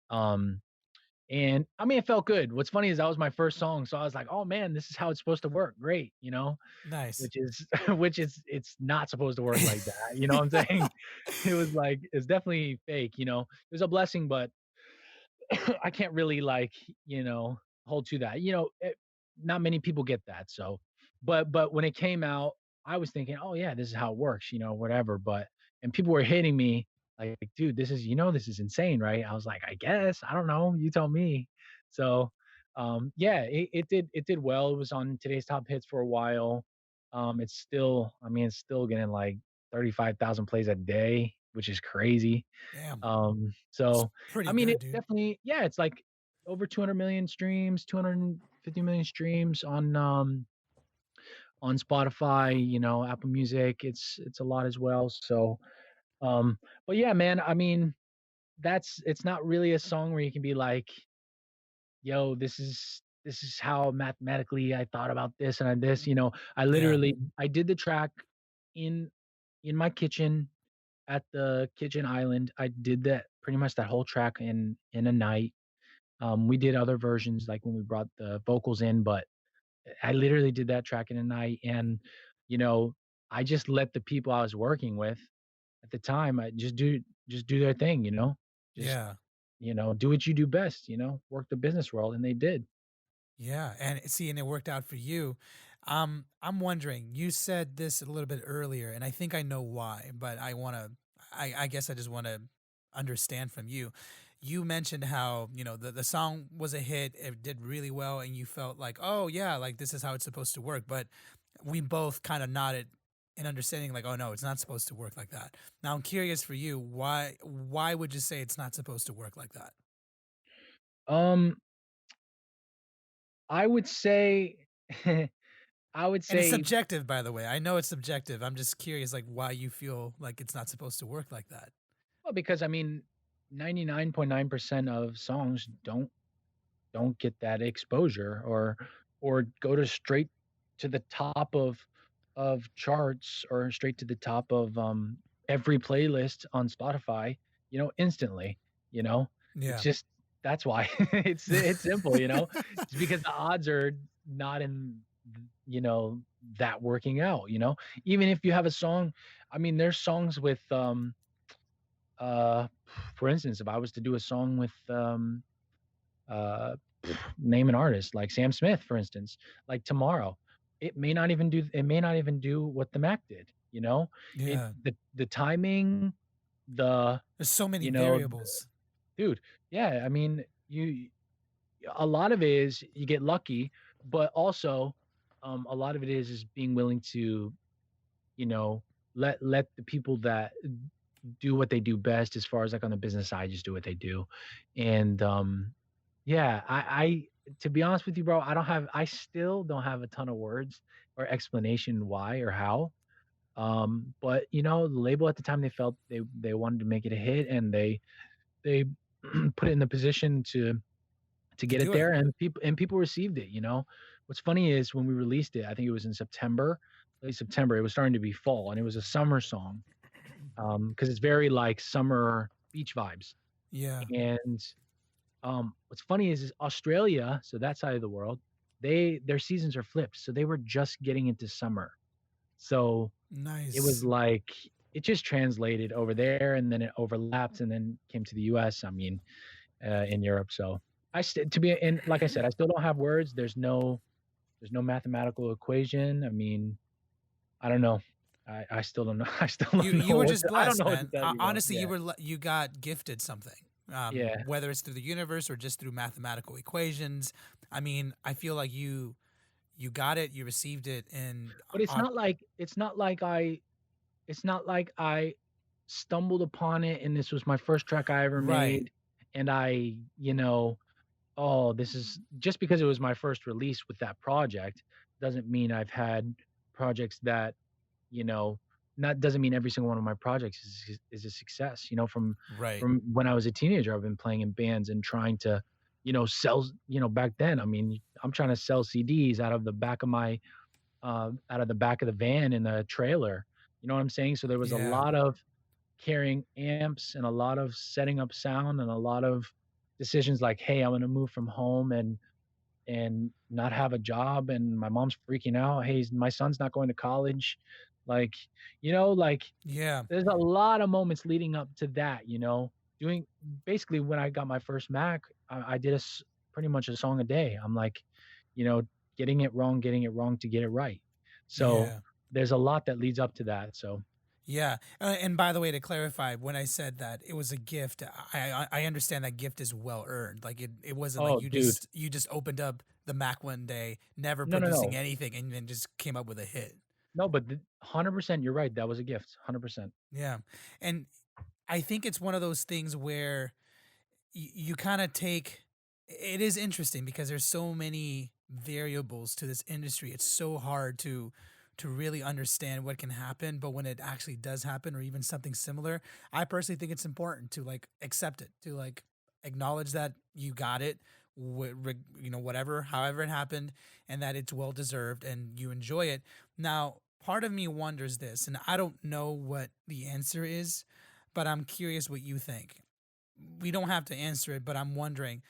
Um, and I mean, it felt good. What's funny is that was my first song, so I was like, "Oh man, this is how it's supposed to work. Great," you know? Nice. Which is which is it's not supposed to work like that. You know what I'm saying? It was like it's definitely fake, you know? It was a blessing, but I can't really like, hold to that. Not many people get that. So, but when it came out, I was thinking, "Oh yeah, this is how it works," whatever. But and people were hitting me like, "Dude, this is insane, right?" I was like, "I guess. I don't know. You tell me." So, yeah, it did well. It was on today's top hits for a while. It's still getting like 35,000 plays a day, which is crazy. Damn. It's So, I pretty mean, good, it's dude. definitely yeah, it's like over 200 million streams, 250 million streams on Spotify, Apple Music. It's a lot as well. So, um, but yeah, man, I mean, it's not really a song where you can be like, yo, this is how mathematically I thought about this and this, I Yeah. literally I did the track in my kitchen at the kitchen island. I did that pretty much that whole track in a night. We did other versions like when we brought the vocals in, but I literally did that track in a night. And, you know, I just let the people I was working with at the time, I just do their thing, just, Yeah. do what you do best, work the business world. And they did. Yeah, and see, and it worked out for you. I'm wondering, you said this a little bit earlier, and I think I know why, but I guess I just want to understand from you. You mentioned how, the song was a hit, it did really well, and you felt like, oh yeah, like this is how it's supposed to work. But we both kind of nodded in understanding, like, oh no, it's not supposed to work like that. Now I'm curious for you, why would you say it's not supposed to work like that? Um, I would say, I would And it's say, subjective, by the way. I know it's subjective. I'm just curious, like, why you feel like it's not supposed to work like that. well, because I mean, 99.9% of songs don't get that exposure or go to straight to the top of charts or straight to the top of every playlist on Spotify, instantly, you know. It's Yeah. just that's why it's simple, It's because the odds are not in that working out, Even if you have a song, I mean there's songs with uh for instance, if I was to do a song with uh name an artist like Sam Smith, for instance, like tomorrow. It may not even do what the Mac did, It Yeah. the timing, the There's so many you know, variables. dude, yeah, I mean, a lot of it is you get lucky, but also a lot of it is being willing to, you know, let the people that do what they do best as far as like on the business side, just do what they do. And yeah, I to be honest with you, bro, I still don't have a ton of words or explanation why or how. But the label at the time they felt they wanted to make it a hit and they put it in the position to To get it do it. there and people received it, What's funny is when we released it, I think it was in September, late September, it was starting to be fall and it was a summer song. Because it's very like summer beach vibes. Yeah. And what's funny is Australia, so that side of the world, their seasons are flipped. So they were just getting into summer. So it was Nice. like it just translated over there and then it overlapped and then came to the US, I mean, in Europe. So to be and like I said, I still don't have words. There's no mathematical equation. I mean, I don't know. I still don't know. I still don't You know were what just to, I don't blessed, know what to man. tell you, bro. Honestly, Yeah. you got gifted something. Yeah. Whether it's through the universe or just through mathematical equations. I mean, I feel like you got it, you received it, and But it's not like I stumbled upon it and this was my first track I ever right. made and oh, this is just because it was my first release with that project doesn't mean I've had projects that, you know, not doesn't mean every single one of my projects is a success. Right. From when I was a teenager, I've been playing in bands and trying to, sell. Back then, I mean, I'm trying to sell CDs out of the back of the van in the trailer. You know what I'm saying? So there was a Yeah. lot of carrying amps and a lot of setting up sound and a lot of decisions like, hey, I'm gonna move from home and not have a job, and my mom's freaking out. Hey, my son's not going to college. Like, like Yeah. there's a lot of moments leading up to that, doing basically when I got my first Mac, I did pretty much a song a day. I'm like, you know, getting it wrong to get it right. So Yeah. there's a lot that leads up to that. So, Yeah, and by the way, to clarify, when I said that it was a gift, I understand that gift is well earned. Like it wasn't like oh, dude, you just opened up the Mac one day, never no, no, producing no, anything, and then just came up with a hit. no, but 100%, you're right. That was a gift, 100%. Yeah, and I think it's one of those things where you kind of take. It is interesting because there's so many variables to this industry. It's so hard to really understand what can happen, but when it actually does happen or even something similar, I personally think it's important to like accept it, to like acknowledge that you got it, whatever, however it happened, and that it's well deserved and you enjoy it. Now, part of me wonders this, and I don't know what the answer is, but I'm curious what you think. We don't have to answer it, but I'm wondering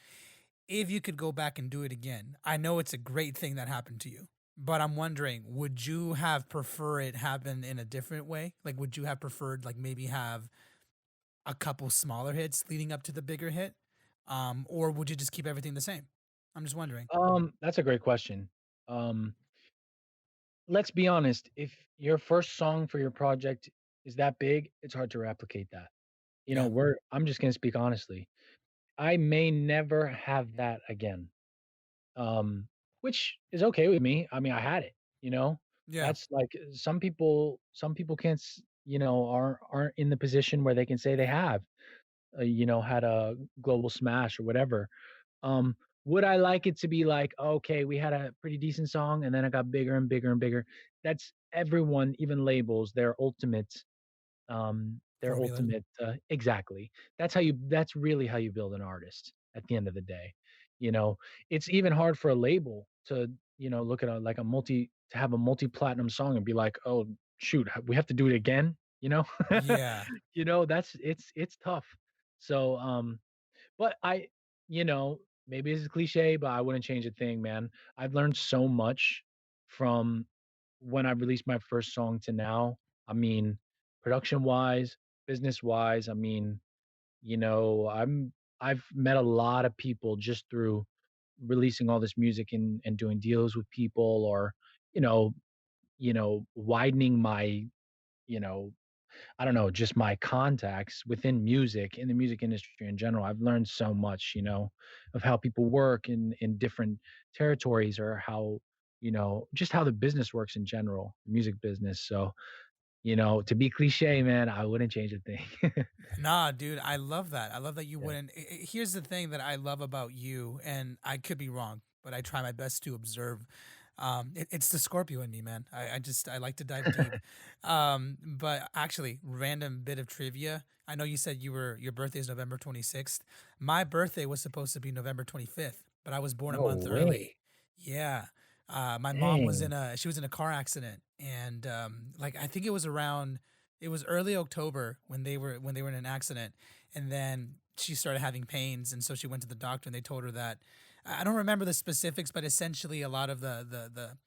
if you could go back and do it again. I know it's a great thing that happened to you, but I'm wondering, would you have preferred it happen in a different way? Like, would you have preferred, like, maybe have a couple smaller hits leading up to the bigger hit? Or would you just keep everything the same? I'm just wondering. That's a great question. Um, let's be honest. If your first song for your project is that big, it's hard to replicate that. Yeah. I'm just gonna speak honestly. I may never have that again. Um, which is okay with me. I mean, I had it, you know? Yeah. That's like some people can't, aren't in the position where they can say they have, had a global smash or whatever. Um, would I like it to be like, okay, we had a pretty decent song and then it got bigger and bigger and bigger? That's everyone, even labels, their Formula. ultimate exactly. That's really how you build an artist at the end of the day. You know, it's even hard for a label to, look at to have a multi-platinum song and be like, "Oh, shoot, we have to do it again," you know? Yeah. That's it's tough. So, but maybe it's a cliche, but I wouldn't change a thing, man. I've learned so much from when I released my first song to now. I mean, production wise, business wise, I mean, I've met a lot of people just through releasing all this music and doing deals with people or, you know, widening my, you know, I don't know, just my contacts within music, in the music industry in general. I've learned so much, of how people work in different territories or how, just how the business works in general, the music business. So, to be cliche, man, I wouldn't change a thing. Nah, dude, I love that. I love that you Yeah. wouldn't. Here's the thing that I love about you, and I could be wrong, but I try my best to observe. It's the Scorpio in me, man. I like to dive deep. But actually, random bit of trivia. I know you said your birthday is November 26th. My birthday was supposed to be November 25th, but I was born a No month early. way. Yeah. My mom was Dang. she was in a car accident, and like I think it was early October when they were in an accident, and then she started having pains, and so she went to the doctor, and they told her that I don't remember the specifics, but essentially a lot of the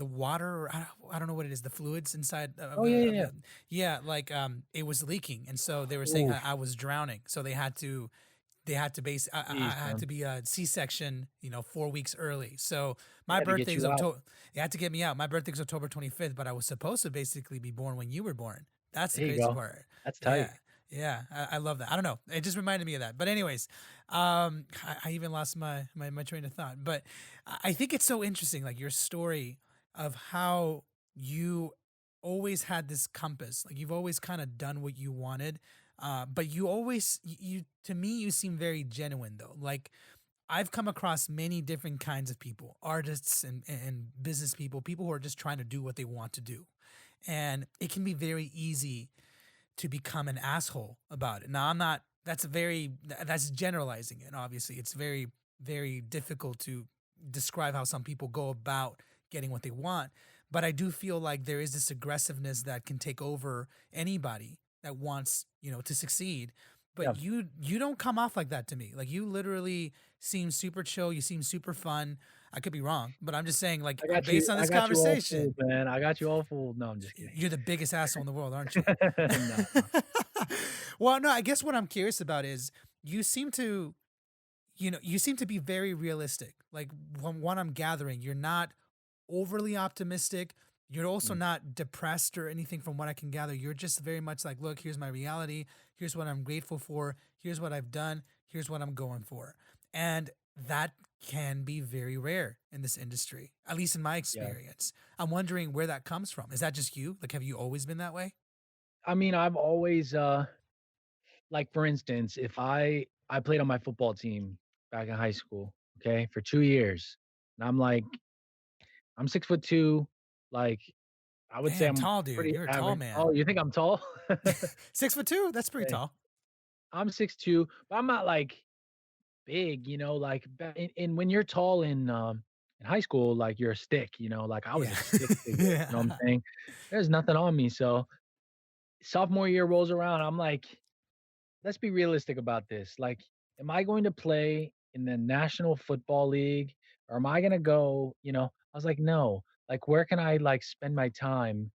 water, or I don't know what it is, the fluids inside Oh, yeah, yeah, of yeah. the yeah, like it was leaking, and so they were saying Oof. I was drowning, so they had to base I Jeez, had to man. be a C-section, 4 weeks early. So They my had to birthday get is you out. October. They had to get me out. My birthday is October 25th, but I was supposed to basically be born when you were born. That's the There you crazy go. part. That's Yeah. tight. Yeah, I love that. I don't know. It just reminded me of that. But anyways, I even lost my train of thought. But I think it's so interesting, like your story of how you always had this compass. Like you've always kind of done what you wanted, but you always you to me you seem very genuine though. Like I've come across many different kinds of people, artists and business people, people who are just trying to do what they want to do. and it can be very easy to become an asshole about it. Now, I'm not. That's generalizing it. Obviously, it's very difficult to describe how some people go about getting what they want. But I do feel like there is this aggressiveness that can take over anybody that wants, to succeed. Yeah, But you don't come off like that to me. Like, you literally seem super chill. You seem super fun. I could be wrong, but I'm just saying, like, based on I this got you all fooled, conversation, man. I got you all fooled. No, I'm just kidding. you're the biggest asshole in the world, aren't you? No, no. Well, no, I guess what I'm curious about is you seem to, you seem to be very realistic. Like, from what I'm gathering, you're not overly optimistic. You're also Mm, not depressed or anything from what I can gather. You're just very much like, look, here's my reality. Here's what I'm grateful for. Here's what I've done. Here's what I'm going for. And that can be very rare in this industry, at least in my yeah. experience. I'm wondering where that comes from. Is that just you? Like, have you always been that way? I mean, I've always, like, for instance, if I played on my football team back in high school, okay, for 2 years, and I'm 6'2", like, I would say Damn, I'm tall dude. pretty You're a tall average. man. Oh, you think I'm tall? 6'2"? That's pretty Okay. tall. I'm 6'2", but I'm not, like, big, like, and when you're tall in high school, like, you're a stick, like, I was Yeah. a stick figure, you know what I'm Yeah. saying? There's nothing on me, so sophomore year rolls around, I'm like, let's be realistic about this. Like, am I going to play in the National Football League or am I going to go, I was like, no. Like, where can I like spend my time,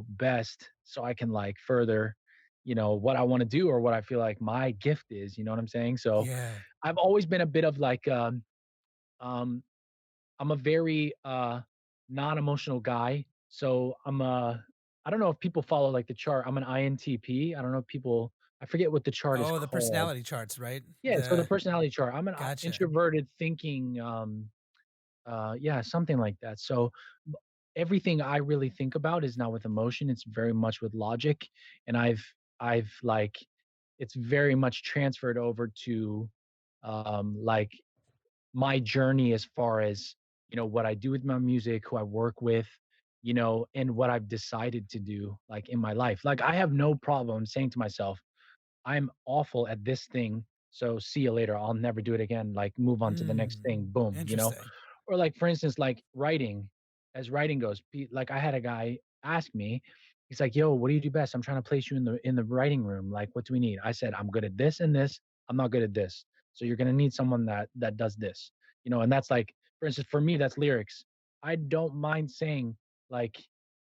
best so I can like further, what I want to do or what I feel like my gift is, you know what I'm saying? So, Yeah. I've always been a bit of like um I'm a very non-emotional guy. So I don't know if people follow like the chart. I'm an INTP. I don't know if people I forget what the chart is Oh, the called. personality charts, right? Yeah, so the personality chart. I'm an Gotcha. introverted thinking yeah, something like that. So b- everything I really think about is not with emotion. It's very much with logic and I've like it's very much transferred over to like my journey as far as, what I do with my music, who I work with, and what I've decided to do like in my life. Like I have no problem saying to myself, I'm awful at this thing. So see you later. I'll never do it again. Like move on to the next Mm, thing. Boom. interesting. Or like for instance, like writing, as writing goes, like I had a guy ask me, he's like, "Yo, what do you do best? I'm trying to place you in the writing room. Like, what do we need?" I said, "I'm good at this and this. I'm not good at this. So you're gonna need someone that does this." And that's like, for instance, for me, that's lyrics. I don't mind saying like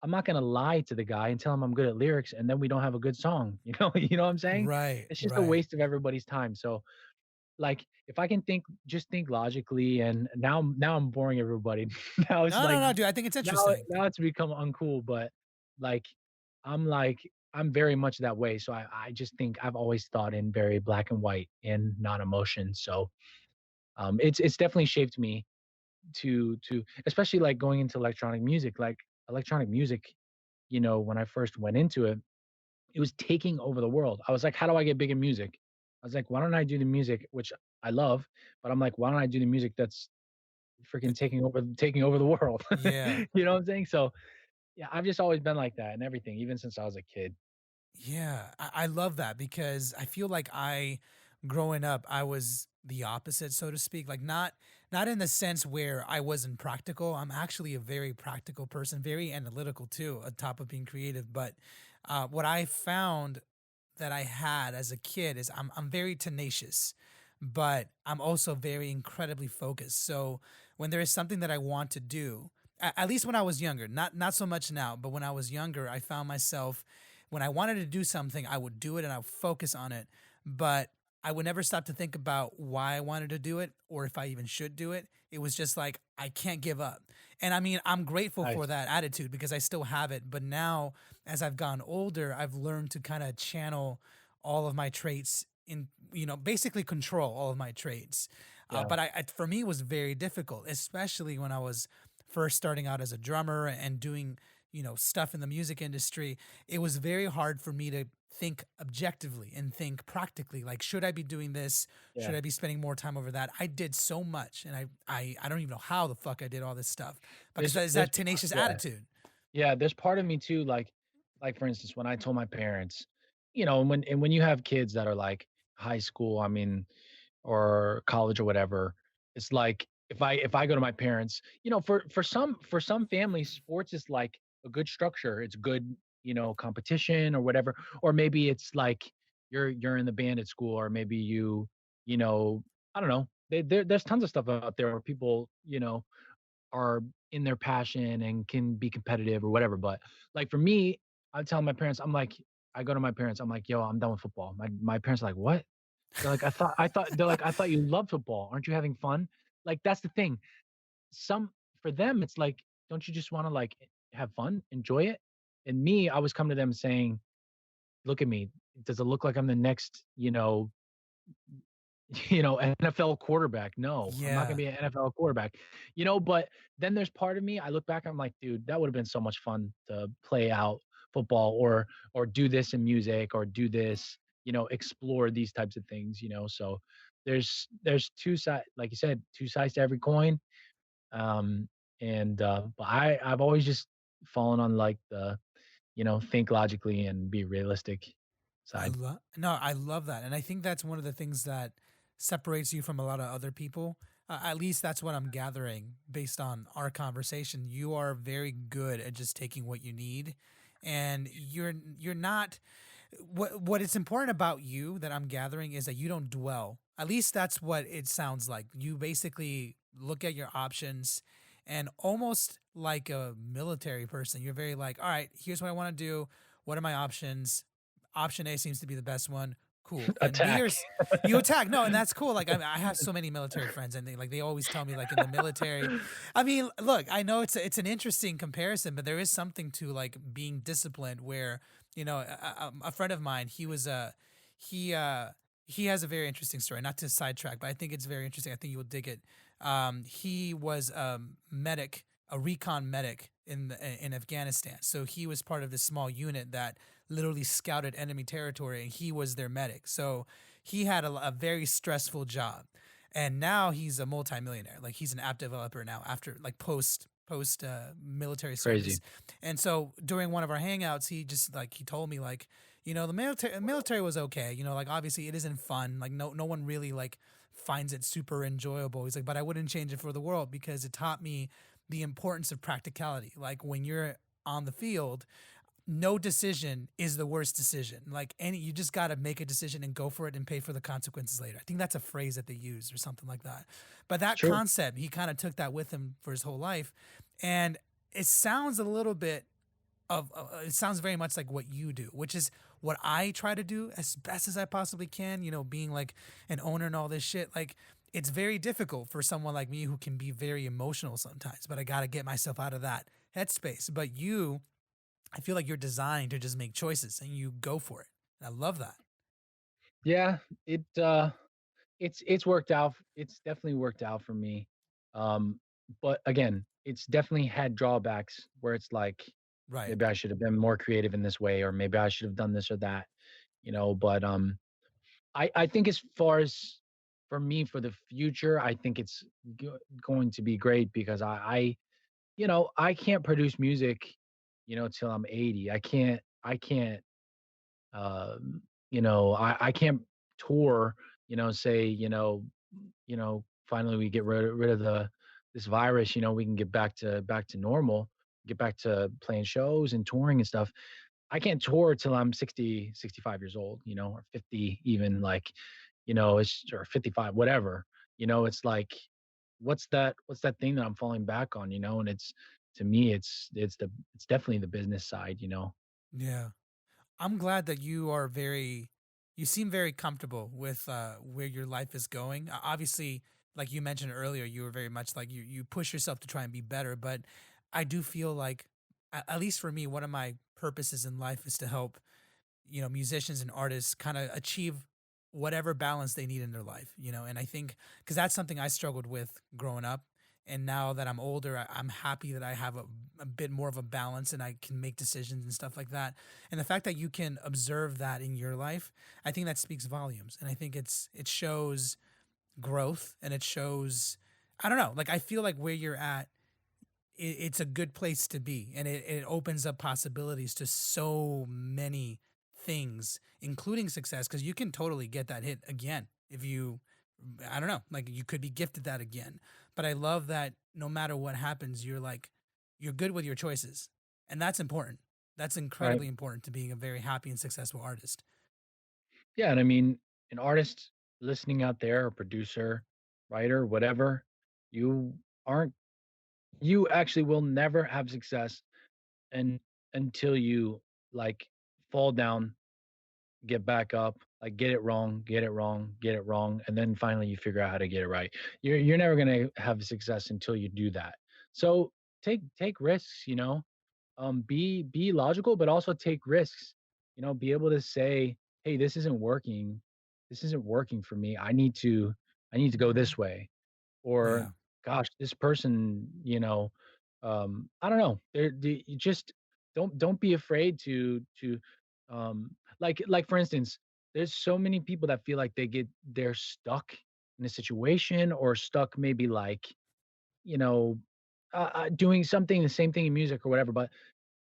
I'm not gonna lie to the guy and tell him I'm good at lyrics, and then we don't have a good song. You know what I'm saying? Right, It's just a right. waste of everybody's time. So, like, if I can just think logically, and now I'm boring everybody. Now it's No, no, like no, dude. I think it's now interesting. now it's become uncool, but like like I'm very much that way. So I just think I've always thought in very black and white and not emotion. So it's definitely shaped me to especially like going into electronic music. Like electronic music, when I first went into it, it was taking over the world. I was like, "How do I get big in music?" I was like, "Why don't I do the music," which I love, but I'm like, "Why don't I do the music that's freaking Th- taking over the world?" Yeah. You know what I'm saying? So, yeah, I've just always been like that and everything, even since I was a kid. Yeah, I love that because I feel like growing up, I was the opposite, so to speak. Like, not in the sense where I wasn't practical. I'm actually a very practical person, very analytical too, on top of being creative. But what I found that I had as a kid is I'm very tenacious, but I'm also very incredibly focused. So when there is something that I want to do, at least when I was younger, not so much now, but when I was younger, I found myself when I wanted to do something, I would do it and I would focus on it, but I would never stop to think about why I wanted to do it or if I even should do it. It was just like I can't give up. And I mean, I'm grateful for Nice. that attitude because I still have it, but now as I've gotten older, I've learned to kind of channel all of my traits in, basically control all of my traits. Yeah. For me, it was very difficult, especially when I was first starting out as a drummer and doing, stuff in the music industry. It was very hard for me to think objectively and think practically. Like, should I be doing this? Should Yeah. I be spending more time over that? I did so much, and I don't even know how the fuck I did all this stuff because This it's this that tenacious yeah. attitude. Yeah, there's part of me too, like for instance, when I told my parents, and when you have kids that are like high school, I mean, or college or whatever, it's like if I go to my parents, for some families, sports is like a good structure. It's good, competition or whatever. Or maybe it's like you're in the band at school, or maybe you know, I don't know. There's tons of stuff out there where people, are in their passion and can be competitive or whatever. But like for me, I tell my parents, I go to my parents, I'm like, yo, I'm done with football. My parents are like, what? They're like, I thought you loved football. Aren't you having fun? Like that's the thing. Some For them, it's like, don't you just want to like have fun, enjoy it? And me, I was coming to them saying, look at me. Does it look like I'm the next, NFL quarterback? No, I'm not gonna Yeah, be an NFL quarterback. But then there's part of me, I look back, I'm like, dude, that would have been so much fun to play out football or do this in music or do this, explore these types of things, So there's two sides, like you said, two sides to every coin. Um, and but I've always just fallen on like the, think logically and be realistic side. I love that, and I think that's one of the things that separates you from a lot of other people. At least that's what I'm gathering based on our conversation. You are very good at just taking what you need, and you're not. What is important about you that I'm gathering is that you don't dwell. At least that's what it sounds like. You basically look at your options, and almost like a military person, you're very like, all right, here's what I want to do. What are my options? Option A seems to be the best one. Cool. And B or Attack. you attack. No, and that's cool. Like I have so many military friends, and they always tell me like in the military. I mean, look, I know it's an interesting comparison, but there is something to like being disciplined. Where a friend of mine, he uh he has a very interesting story. Not to sidetrack, but I think it's very interesting. I think you will dig it. He was medic, a recon medic in Afghanistan. So he was part of this small unit that literally scouted enemy territory, and he was their medic. So he had a very stressful job, and now he's a multimillionaire. Like he's an app developer now after like post military service. Crazy. And so during one of our hangouts, he just like he told me like, the military was okay. Like obviously it isn't fun. Like no one really like finds it super enjoyable. He's like, but I wouldn't change it for the world because it taught me the importance of practicality. Like when you're on the field, no decision is the worst decision. Like you just got to make a decision and go for it and pay for the consequences later. I think that's a phrase that they use or something like that. But that True. concept, he kind of took that with him for his whole life. And it sounds a little bit it sounds very much like what you do, which is what I try to do as best as I possibly can, being like an owner and all this shit. Like it's very difficult for someone like me who can be very emotional sometimes, but I got to get myself out of that headspace. But I feel like you're designed to just make choices and you go for it. And I love that. Yeah, it's worked out. It's definitely worked out for me. But again, it's definitely had drawbacks where it's like Right. maybe I should have been more creative in this way, or maybe I should have done this or that, But I think as far as for me for the future, I think it's going to be great because I can't produce music, till I'm 80. I can't I can't tour, say, finally we get rid of this virus, we can get back to normal, get back to playing shows and touring and stuff. I can't tour till I'm 60, 65 years old, or 50 even, like, it's or 55, whatever. It's like what's that thing that I'm falling back on, and it's to me it's definitely the business side. Yeah. I'm glad that you seem very comfortable with where your life is going. Obviously, like you mentioned earlier, you were very much like you push yourself to try and be better. But I do feel like, at least for me, one of my purposes in life is to help musicians and artists kind of achieve whatever balance they need in their life, and I think because that's something I struggled with growing up. And now that I'm older, I'm happy that I have a bit more of a balance and I can make decisions and stuff like that. And the fact that you can observe that in your life, I think that speaks volumes. And I think it shows growth, and it shows, I don't know, like I feel like where you're at it's a good place to be, and it opens up possibilities to so many things, including success, because you can totally get that hit again if you, I don't know, like you could be gifted that again. But I love that no matter what happens, you're like, you're good with your choices, and that's important. That's right? incredibly important to being a very happy and successful artist. Yeah, and I mean, an artist listening out there, a producer, writer, whatever, you aren't you actually will never have success and until you like fall down, get back up, like get it wrong, get it wrong, get it wrong, and then finally you figure out how to get it right. You're never gonna have success until you do that. So take risks, you know. Be logical, but also take risks. You know, be able to say, hey, this isn't working. This isn't working for me. I need to go this way. Or Yeah, gosh, this person, you know, I don't know. You just don't be afraid to like for instance, there's so many people that feel like they're stuck in a situation or stuck maybe like, you know, doing something the same thing in music or whatever, but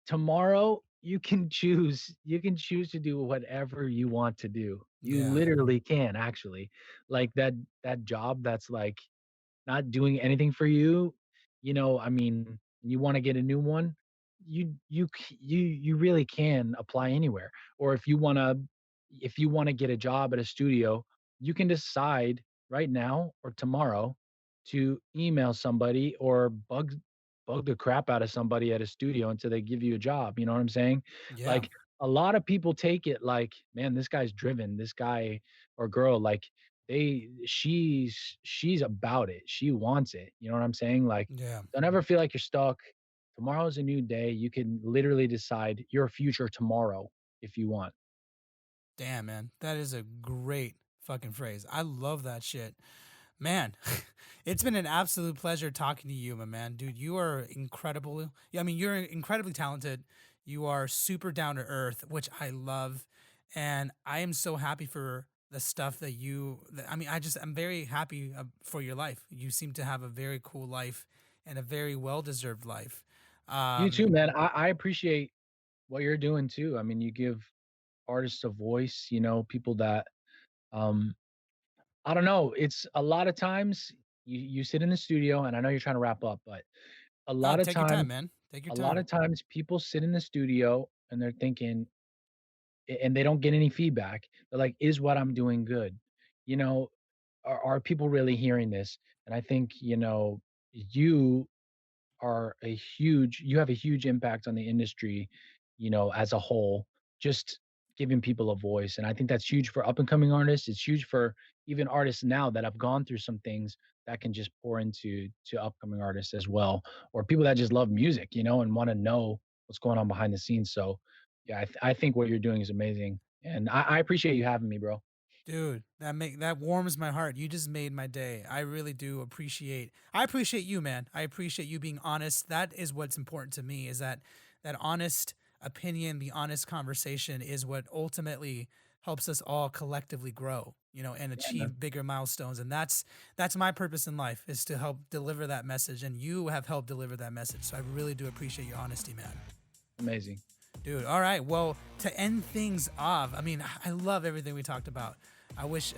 tomorrow you can choose to do whatever you want to do. You yeah, literally can actually. Like that job that's like not doing anything for you, you know, I mean, you wanna get a new one, you really can apply anywhere. Or if you wanna get a job at a studio, you can decide right now or tomorrow to email somebody or bug the crap out of somebody at a studio until they give you a job, you know what I'm saying? yeah, Like, a lot of people take it like, "Man, this guy's driven, this guy or girl, like, she's about it. She wants it. You know what I'm saying? Like, yeah. don't ever feel like you're stuck. Tomorrow's a new day. You can literally decide your future tomorrow if you want. Damn, man, that is a great fucking phrase. I love that shit. Man, it's been an absolute pleasure talking to you, my man. Dude, you are incredible. Yeah, I mean, you're incredibly talented. You are super down to earth, which I love. And I am so happy for the stuff that I mean, I'm very happy for your life. You seem to have a very cool life and a very well deserved life. You too, Um, man. I appreciate what you're doing too. I mean, you give artists a voice, you know, people that um I don't know. It's a lot of times you sit in the studio and I know you're trying to wrap up, but a oh, lot of take your time, times man. Take your a lot time. of times people sit in the studio and they're thinking, and they don't get any feedback. They're like, "Is what I'm doing good?" You know, are people really hearing this? And I think, you know, you you have a huge impact on the industry, you know, as a whole, just giving people a voice. And I think that's huge for up and coming artists. It's huge for even artists now that have gone through some things that can just pour into to upcoming artists as well, or people that just love music, you know, and want to know what's going on behind the scenes. So, yeah, I think what you're doing is amazing, and I appreciate you having me, bro. Dude, that warms my heart. You just made my day. I really do appreciate. I appreciate you, man. I appreciate you being honest. That is what's important to me, is that honest opinion, the honest conversation is what ultimately helps us all collectively grow, and Yeah, man, achieve bigger milestones. And that's my purpose in life, is to help deliver that message, and you have helped deliver that message. So I really do appreciate your honesty, man. amazing. Dude, all right. Well, to end things off, I mean, I love everything we talked about. I wish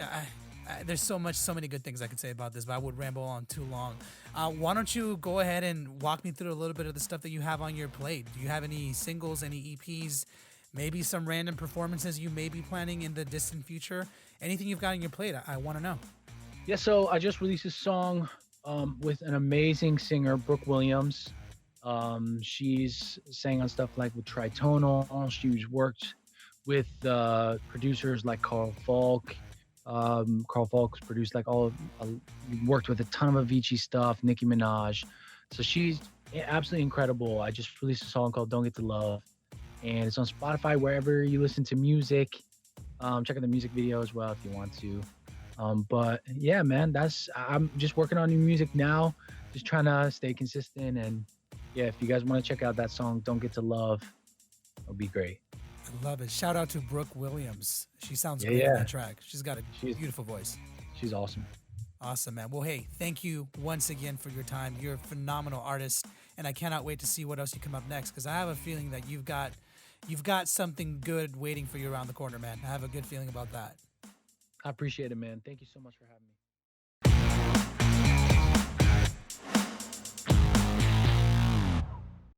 there's so many good things I could say about this, but I would ramble on too long. Why don't you go ahead and walk me through a little bit of the stuff that you have on your plate? Do you have any singles, any EPs, maybe some random performances you may be planning in the distant future? Anything you've got on your plate, I want to know. Yeah, so I just released a song with an amazing singer, Brooke Williams. She's sang on stuff like with Tritonal. She's worked with producers like Carl Falk. Carl Falk's produced like worked with a ton of Avicii stuff, Nicki Minaj. So she's absolutely incredible. I just released a song called "Don't Get to Love," and it's on Spotify wherever you listen to music. Check out the music video as well if you want to. But yeah, man, I'm just working on new music now, just trying to stay consistent. And yeah, if you guys want to check out that song, "Don't Get to Love," it'll be great. I love it. Shout out to Brooke Williams. She sounds Yeah, great on yeah, that track. She's got a she's beautiful voice. she's awesome. Awesome, man. Well, hey, thank you once again for your time. You're a phenomenal artist, and I cannot wait to see what else you come up next because I have a feeling that you've got something good waiting for you around the corner, man. I have a good feeling about that. I appreciate it, man. Thank you so much for having me.